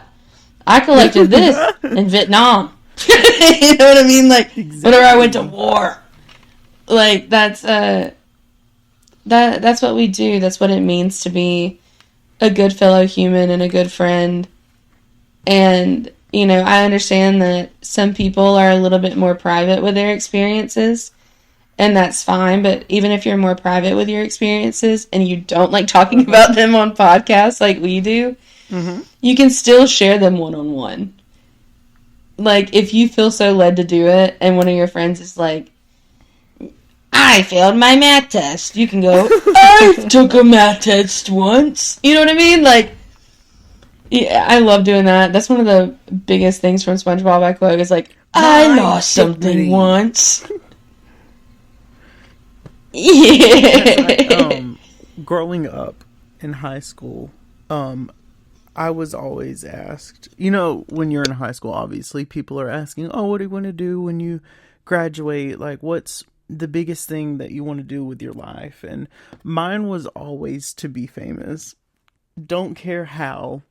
I collected this in Vietnam." You know what I mean? Like, exactly. Whenever I went to war. Like, that's what we do. That's what it means to be a good fellow human and a good friend. And, I understand that some people are a little bit more private with their experiences, and that's fine. But even if you're more private with your experiences and you don't like talking about them on podcasts like we do, you can still share them one-on-one. Like, if you feel so led to do it, and one of your friends is like, "I failed my math test," you can go, "I took a math test once." You know what I mean? Like, yeah, I love doing that. That's one of the biggest things from SpongeBob Echo is like, "I lost something once." Yeah. Growing up in high school, I was always asked, when you're in high school, obviously people are asking, "Oh, what do you want to do when you graduate? Like, what's the biggest thing that you want to do with your life?" And mine was always to be famous. Don't care how.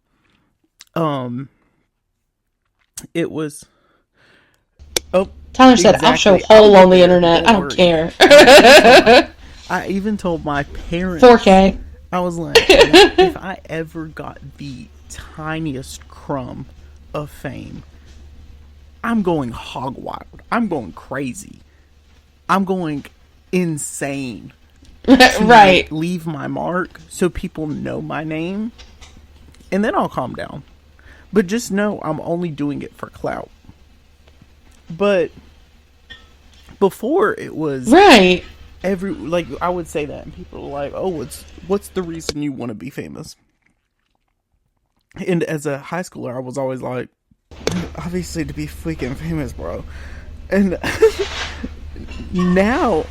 It was. Oh, Tyler said, "I'll show a hole on the internet. I don't care." I even told my parents. 4K. I was like, if I ever got the tiniest crumb of fame, I'm going hog wild. I'm going crazy. I'm going insane. Right. Leave my mark so people know my name, and then I'll calm down. But just know I'm only doing it for clout. But before it was right. I would say that, and people are like, "Oh, what's the reason you want to be famous?" And as a high schooler, I was always like, "Obviously to be freaking famous, bro." And now,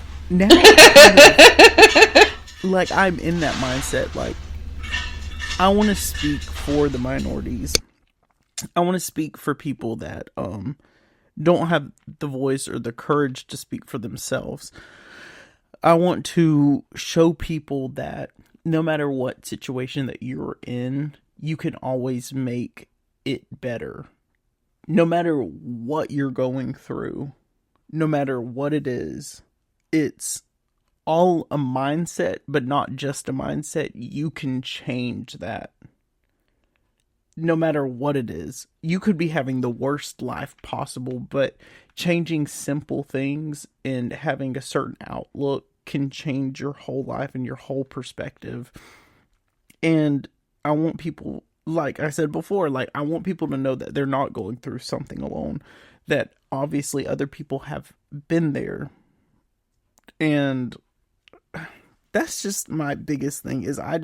like, I'm in that mindset. Like, I want to speak for the minorities. I want to speak for people that don't have the voice or the courage to speak for themselves. I want to show people that no matter what situation that you're in, you can always make it better. No matter what you're going through, no matter what it is, it's all a mindset, but not just a mindset. You can change that. No matter what it is, you could be having the worst life possible, but changing simple things and having a certain outlook can change your whole life and your whole perspective. And I want people, like I said before, like I want people to know that they're not going through something alone, that obviously other people have been there. And that's just my biggest thing is I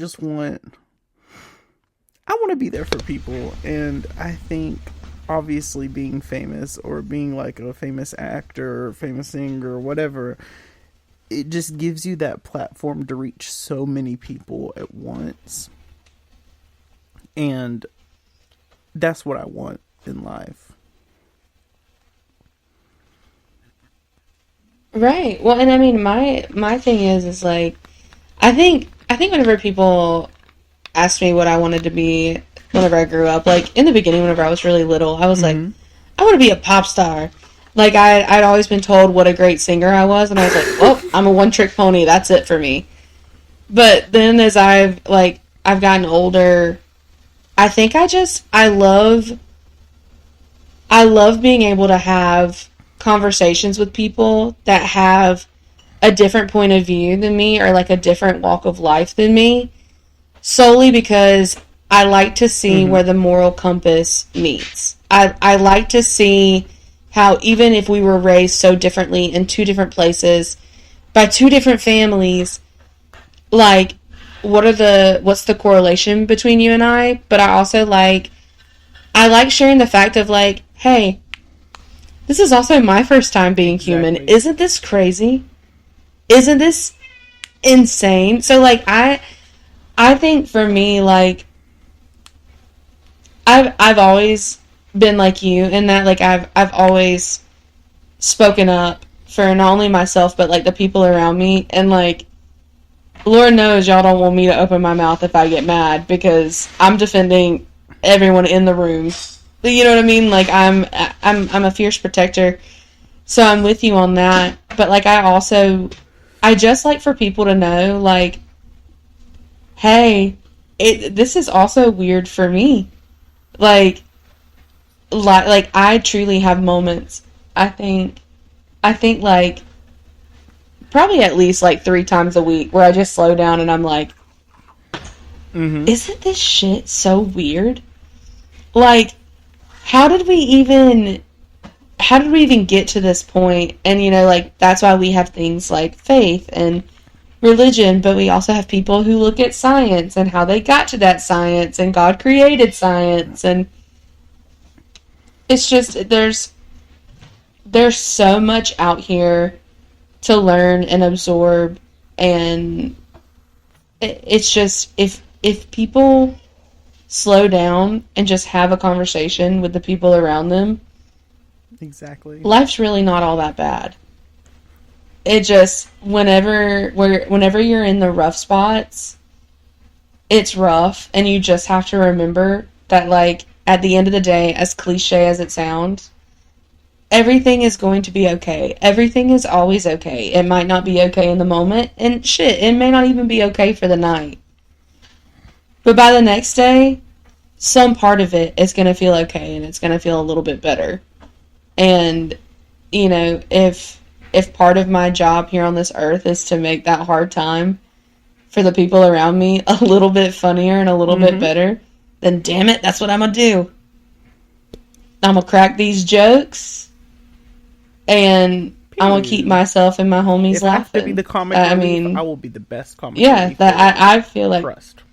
want to be there for people. And I think obviously being famous or being like a famous actor or famous singer or whatever, it just gives you that platform to reach so many people at once. And that's what I want in life. Right. Well, and I mean, my thing is like, I think whenever people asked me what I wanted to be whenever I grew up, like in the beginning, whenever I was really little, I was like, I want to be a pop star. Like I'd always been told what a great singer I was, and I was like, well, I'm a one-trick pony. That's it for me. But then as I've gotten older, I think I love being able to have conversations with people that have a different point of view than me or like a different walk of life than me, solely because I like to see where the moral compass meets. I like to see how even if we were raised so differently in two different places by two different families, like what's the correlation between you and I? But I like sharing the fact of like, hey, this is also my first time being human. Isn't this crazy? Isn't this insane? So like I think for me, like I've always been like you in that like I've always spoken up for not only myself but like the people around me, and like Lord knows y'all don't want me to open my mouth if I get mad because I'm defending everyone in the room. You know what I mean? Like I'm a fierce protector. So I'm with you on that. But like I just like for people to know like, hey, this is also weird for me. Like I truly have moments. I think like probably at least like 3 times a week where I just slow down and I'm like, isn't this shit so weird? Like, how did we even get to this point? And you know, like that's why we have things like faith and religion, but we also have people who look at science and how they got to that science, and God created science, and it's just there's so much out here to learn and absorb, and it's just if people slow down and just have a conversation with the people around them, exactly, life's really not all that bad. It just whenever you're in the rough spots, it's rough, and you just have to remember that like at the end of the day, as cliche as it sounds, everything is going to be okay. Everything is always okay. It might not be okay in the moment, and shit, it may not even be okay for the night. But by the next day, some part of it is going to feel okay, and it's going to feel a little bit better. And, you know, if part of my job here on this earth is to make that hard time for the people around me a little bit funnier and a little bit better, then damn it, that's what I'm going to do. I'm going to crack these jokes, and I'm going to keep myself and my homies laughing. If I have to be the comic relief, I will be the best comic relief. Yeah, I feel like... Trust.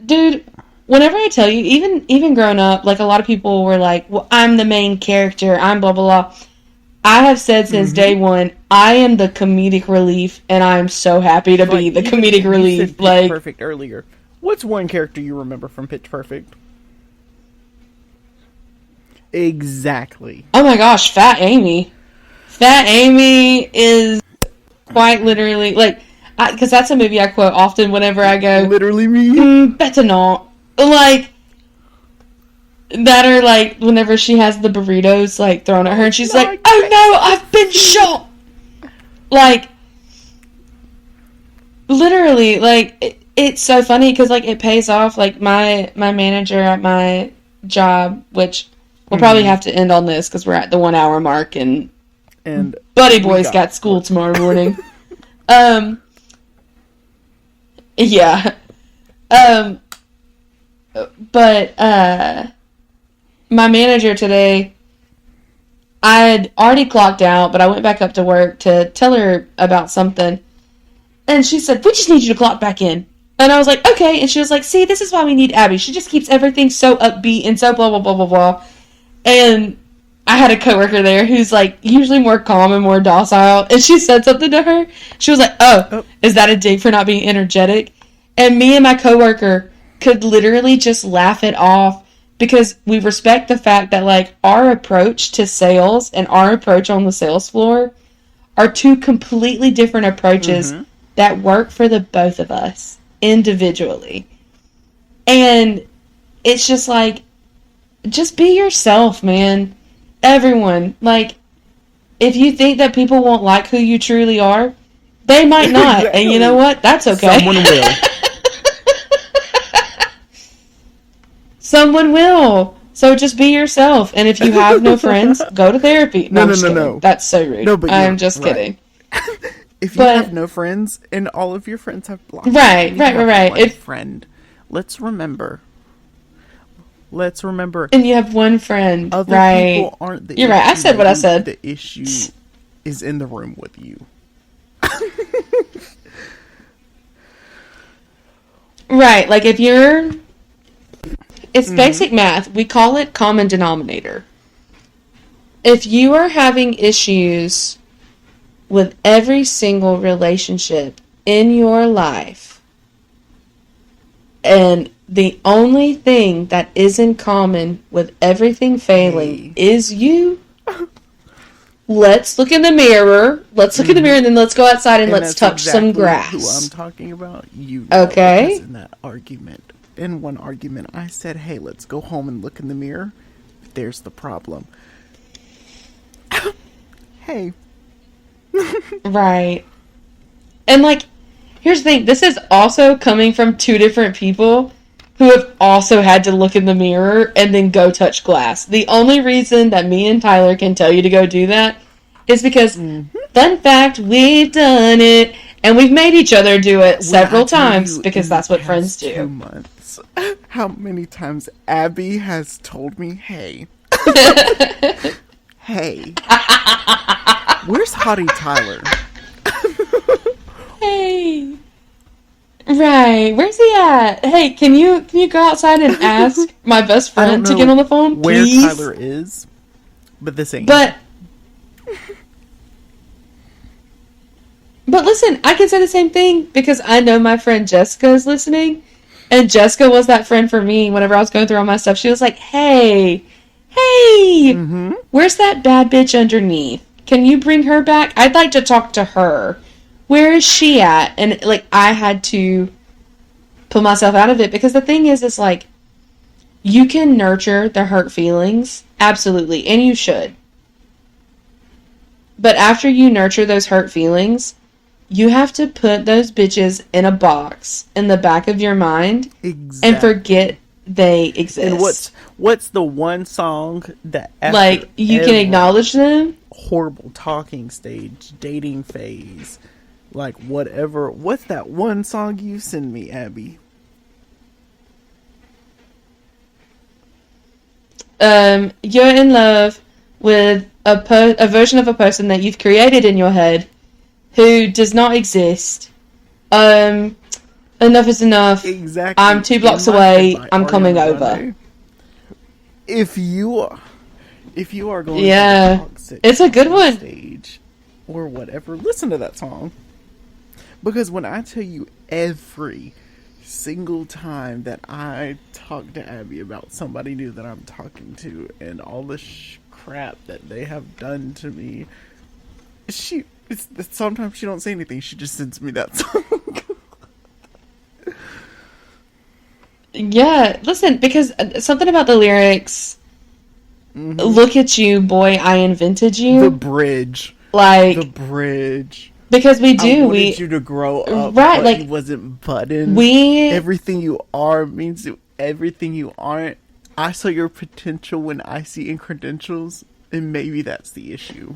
Dude, whenever I tell you, even growing up, like a lot of people were like, well, I'm the main character, I'm blah, blah, blah. I have said since day one, I am the comedic relief, and I'm so happy to be the comedic relief. You said Pitch Perfect earlier. What's one character you remember from Pitch Perfect? Exactly. Oh my gosh, Fat Amy. Fat Amy is quite literally, like, because that's a movie I quote often whenever I go, Literally me. better not. Like, that or, like, whenever she has the burritos, like, thrown at her, and she's like, oh no, I've been shot! Like, literally, like, it's so funny, because, like, it pays off. Like, my manager at my job, which we'll probably have to end on this, because we're at the 1 hour mark, and Buddy Boy's got school tomorrow morning. Yeah. But, my manager today, I had already clocked out, but I went back up to work to tell her about something. And she said, we just need you to clock back in. And I was like, okay. And she was like, see, this is why we need Abby. She just keeps everything so upbeat and so blah, blah, blah, blah, blah. And I had a coworker there who's, like, usually more calm and more docile. And she said something to her. She was like, oh, is that a dig for not being energetic? And me and my coworker could literally just laugh it off, because we respect the fact that, like, our approach to sales and our approach on the sales floor are two completely different approaches that work for the both of us individually. And it's just like, just be yourself, man. Everyone. Like, if you think that people won't like who you truly are, they might not. Exactly. And you know what? That's okay. Someone will. Someone will. So just be yourself. And if you have no friends, go to therapy. No. That's so rude. No, but I'm just kidding. If you have no friends and all of your friends have blocked, right. Friend, let's remember. And you have one friend, other people aren't the You're right. I said what I said. The issue is in the room with you. Right. Like, if you're... It's basic math. We call it common denominator. If you are having issues with every single relationship in your life, and the only thing that is in common with everything failing is you, let's look in the mirror. Let's look in the mirror, and then let's go outside and let's touch some grass. Who I'm talking about? You. Okay. In that argument. In one argument, I said, hey, let's go home and look in the mirror. There's the problem. Hey. Right. And, like, here's the thing. This is also coming from two different people who have also had to look in the mirror and then go touch glass. The only reason that me and Tyler can tell you to go do that is because, fun fact, we've done it. And we've made each other do it several times, because that's what friends do. 2 months. How many times Abby has told me, hey. Hey. Where's Hottie Tyler? Hey. Right. Where's he at? Hey, can you go outside and ask my best friend to get on the phone, please? Where Tyler is, but this ain't. But listen, I can say the same thing, because I know my friend Jessica is listening, and Jessica was that friend for me whenever I was going through all my stuff. She was like, hey, where's that bad bitch underneath? Can you bring her back? I'd like to talk to her. Where is she at? And, like, I had to pull myself out of it, because the thing is like, you can nurture the hurt feelings, absolutely, and you should. But after you nurture those hurt feelings, you have to put those bitches in a box in the back of your mind and forget they exist. And what's the one song that, like, you can acknowledge them? Horrible talking stage, dating phase, like, whatever. What's that one song you send me, Abby? You're in love with a version of a person that you've created in your head who does not exist. Enough is enough. Exactly. I'm 2 blocks away. I'm coming over. If you are going to the toxic, it's a good one. Stage or whatever, listen to that song. Because when I tell you, every single time that I talk to Abby about somebody new that I'm talking to, and all the crap that they have done to me, Sometimes she don't say anything. She just sends me that song. Yeah, listen, because something about the lyrics, look at you, boy, I invented you. The bridge. Like, the bridge. Because we do. I wanted you to grow up, right, but like, you wasn't buttoned. Everything you are means everything you aren't. I saw your potential when I see in credentials, and maybe that's the issue.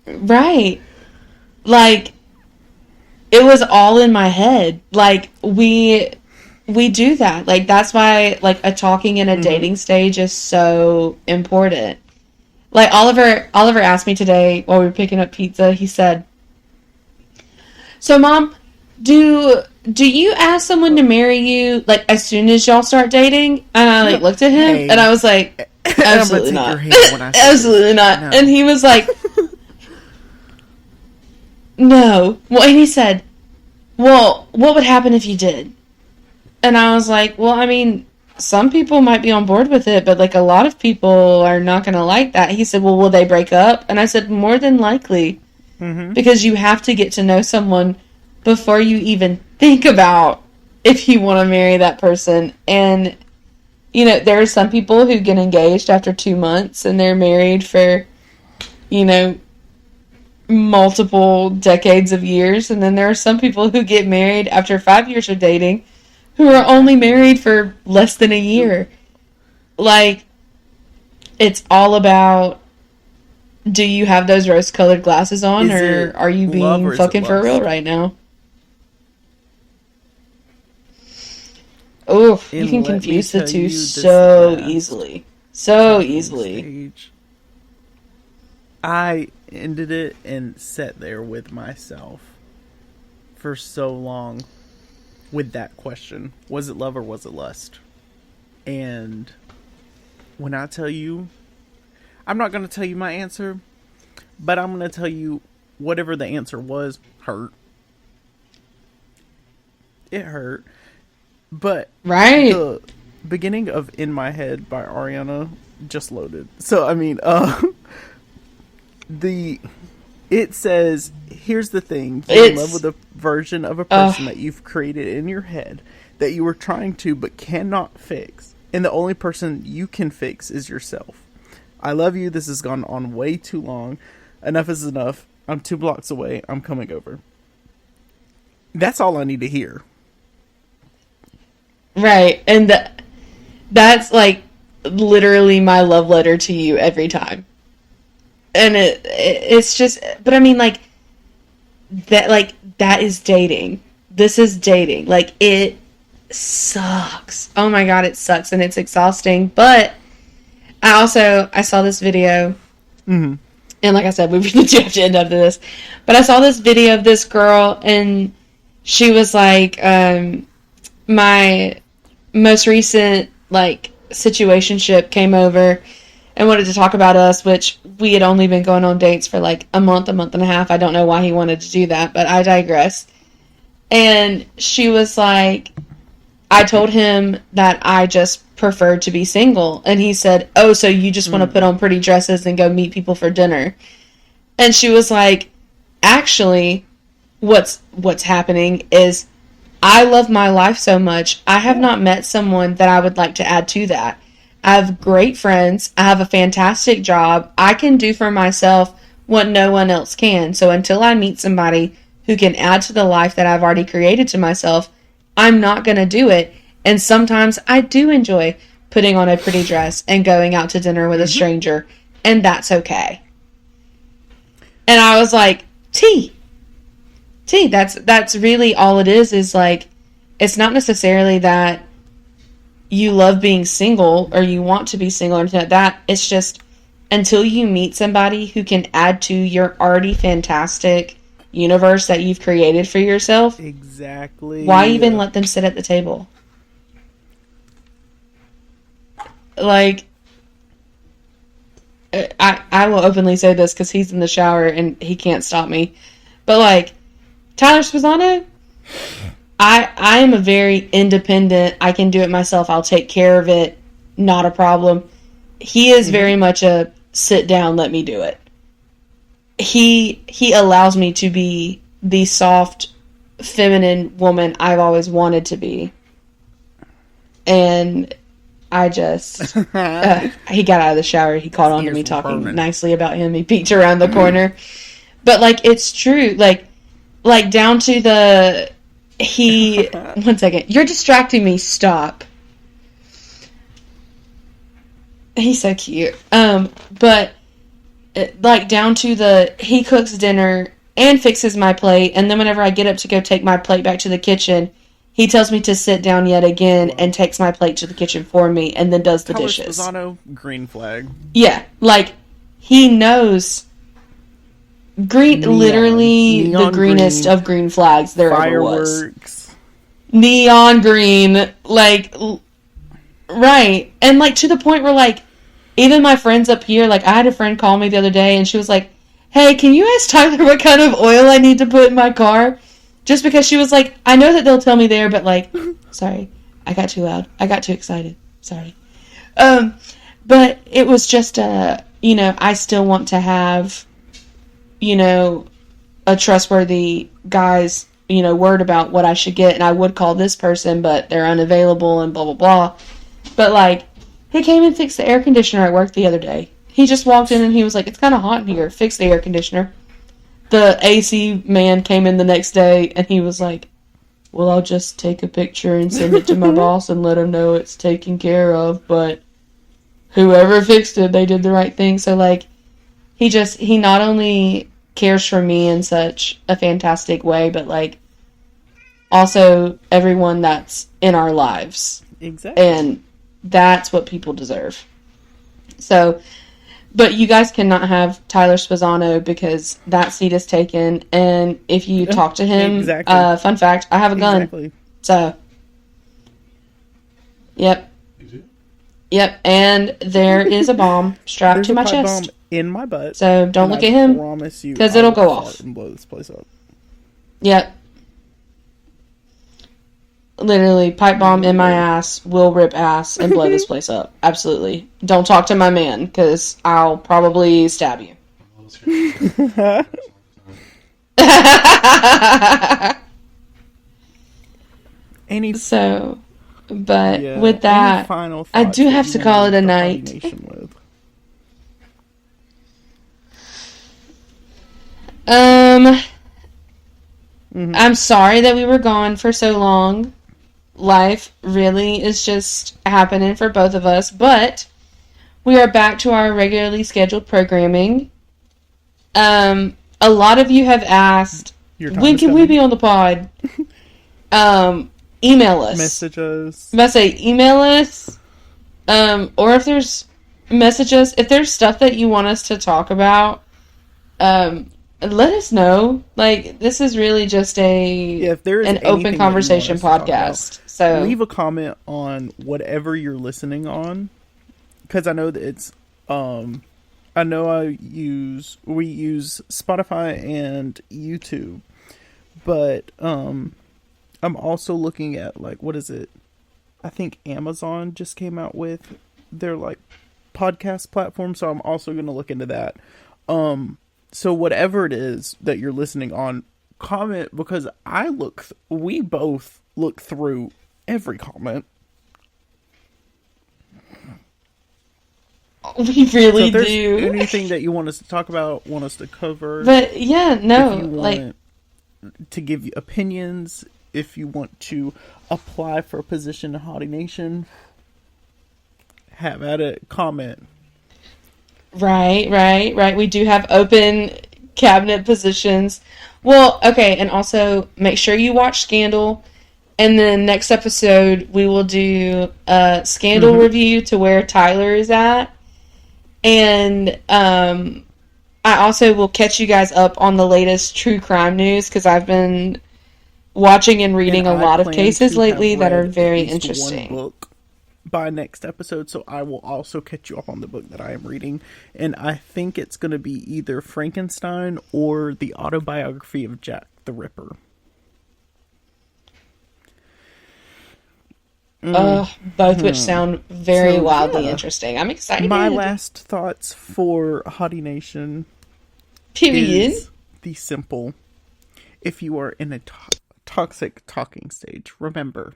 Right. Like, it was all in my head. Like, we do that. Like, that's why, like, a talking in a dating stage is so important. Like, Oliver asked me today while we were picking up pizza, he said, "So, Mom, do you ask someone to marry you, like, as soon as y'all start dating?" And I, like, looked at him, and I was like, absolutely not. Absolutely not. No. And he was like, no. Well, and he said, well, what would happen if you did? And I was like, well, I mean, some people might be on board with it, but, like, a lot of people are not going to like that. He said, well, will they break up? And I said, more than likely. Because you have to get to know someone before you even think about if you want to marry that person. And, you know, there are some people who get engaged after 2 months and they're married for, you know, multiple decades of years. And then there are some people who get married after 5 years of dating who are only married for less than a year. Like, it's all about, do you have those rose-colored glasses on, or are you being fucking for real right now? Oh, you can confuse the two so easily. So easily. I ended it and sat there with myself for so long with that question. Was it love or was it lust? And when I tell you, I'm not going to tell you my answer, but I'm going to tell you whatever the answer was hurt. It hurt. But the beginning of In My Head by Ariana just loaded. So, I mean, it says, here's the thing. You're in love with a version of a person that you've created in your head that you were trying to but cannot fix. And the only person you can fix is yourself. I love you. This has gone on way too long. Enough is enough. I'm 2 blocks away. I'm coming over. That's all I need to hear. Right. And that's like literally my love letter to you every time. And it's just, but I mean, like, that is dating. This is dating. Like, it sucks. Oh my God, it sucks and it's exhausting. But I saw this video, and like I said, we really do have to end up to this, but I saw this video of this girl, and she was like, my most recent, like, situationship came over and wanted to talk about us, which we had only been going on dates for like a month and a half. I don't know why he wanted to do that, but I digress. And she was like, I told him that I just preferred to be single. And he said, oh, so you just want to put on pretty dresses and go meet people for dinner. And she was like, actually, what's happening is I love my life so much. I have not met someone that I would like to add to that. I have great friends. I have a fantastic job. I can do for myself what no one else can. So until I meet somebody who can add to the life that I've already created to myself, I'm not going to do it. And sometimes I do enjoy putting on a pretty dress and going out to dinner with a stranger. And that's okay. And I was like, that's really all it is like, it's not necessarily that you love being single or you want to be single or anything like that. It's just until you meet somebody who can add to your already fantastic universe that you've created for yourself. Exactly. Why even let them sit at the table? Like, I will openly say this because he's in the shower and he can't stop me. But, like, Tyler Spezzano, I am a very independent, I can do it myself, I'll take care of it, not a problem. He is very much a sit down, let me do it. He allows me to be the soft, feminine woman I've always wanted to be. And I just... he got out of the shower. He caught on to me talking nicely about him. He peeked around the corner. But, like, it's true. Like down to the... One second. You're distracting me. Stop. He's so cute. But... like, down to the, he cooks dinner and fixes my plate, and then whenever I get up to go take my plate back to the kitchen, he tells me to sit down yet again and takes my plate to the kitchen for me, and then does the dishes. Lozano, green flag. Yeah, like, he knows literally the greenest of green flags there ever was. Fireworks. Neon green, like, right. And, like, to the point where, like, even my friends up here, like, I had a friend call me the other day, and she was like, hey, can you ask Tyler what kind of oil I need to put in my car? Just because she was like, I know that they'll tell me there, but, like, sorry, I got too loud. I got too excited. Sorry. But it was just, I still want to have, a trustworthy guy's, word about what I should get, and I would call this person, but they're unavailable, and blah, blah, blah. But, like, he came and fixed the air conditioner at work the other day. He just walked in and he was like, it's kind of hot in here. Fix the air conditioner. The AC man came in the next day and he was like, well, I'll just take a picture and send it to my boss and let him know it's taken care of. But whoever fixed it, they did the right thing. So, like, he not only cares for me in such a fantastic way, but, like, also everyone that's in our lives. Exactly. And that's what people deserve. So, but you guys cannot have Tyler Spezzano because that seat is taken. And if you talk to him, fun fact, I have a gun. Exactly. So, yep. Yep, and there is a bomb strapped to my chest. Bomb in my butt. So don't look at him because it'll go off and blow this place up. Yep. Literally, pipe bomb in my ass, will rip ass, and blow this place up. Absolutely. Don't talk to my man, because I'll probably stab you. With that, I do have to call it a night. I'm sorry that we were gone for so long. Life really is just happening for both of us, but we are back to our regularly scheduled programming. A lot of you have asked, when can we be on the pod? Email us. Message us. Email us. Or if there's messages, if there's stuff that you want us to talk about, let us know. Like, this is really just an open conversation podcast. So leave a comment on whatever you're listening on, because I know that it's I know we use Spotify and YouTube, but I'm also looking at, like, what is it? I think Amazon just came out with their, like, podcast platform, so I'm also going to look into that. So whatever it is that you're listening on, comment, because we both look through every comment. We really so if do. Anything that you want us to talk about, want us to cover. But yeah, no, if you want to give you opinions, if you want to apply for a position in Hottie Nation, have at it, comment. Right. We do have open cabinet positions. Well, okay, and also make sure you watch Scandal. And then next episode, we will do a Scandal review to where Tyler is at. And I also will catch you guys up on the latest true crime news, because I've been watching and reading a lot of cases lately that are very interesting. One book by next episode, so I will also catch you up on the book that I am reading, and I think it's going to be either Frankenstein or the autobiography of Jack the Ripper. Both which sound very So, wildly yeah. interesting. I'm excited. My last thoughts for Hottie Nation Period. is the simple: if you are in a toxic talking stage, remember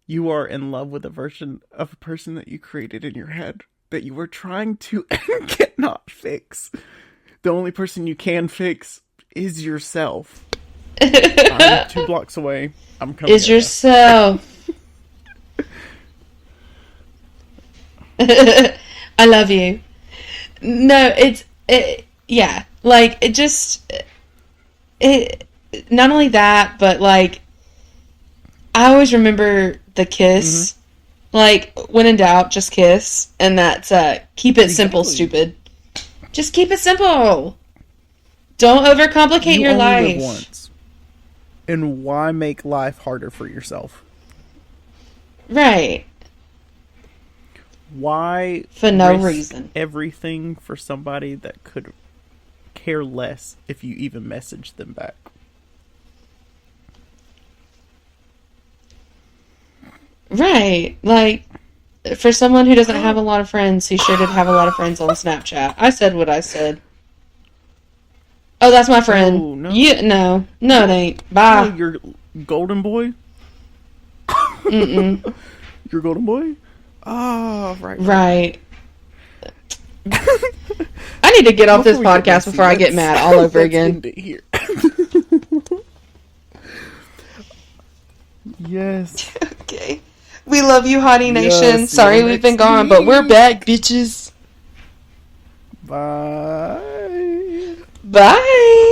you are in love with a version of a person that you created in your head that you were trying to and cannot fix. The only person you can fix is yourself. I'm 2 blocks away. I'm coming. Is yourself. I love you. No, yeah. Like, not only that, but, like, I always remember the kiss. Mm-hmm. Like, when in doubt, just kiss. And that's, keep it simple, stupid. Just keep it simple. Don't overcomplicate your only life. live once. And why make life harder for yourself? Right. Why for no risk reason everything for somebody that could care less if you even message them back? Right. Like, for someone who doesn't have a lot of friends, he sure did have a lot of friends on Snapchat. I said what I said. Oh, that's my friend. Oh, no. No, it ain't. Bye. Oh, your golden boy? Mm-mm. Your golden boy? Oh, right. Right. I need to get off this podcast before I get mad all over again. Here. Yes. Okay. We love you, Hottie Nation. Yes, Sorry we've been gone, but we're back, bitches. Bye. Bye.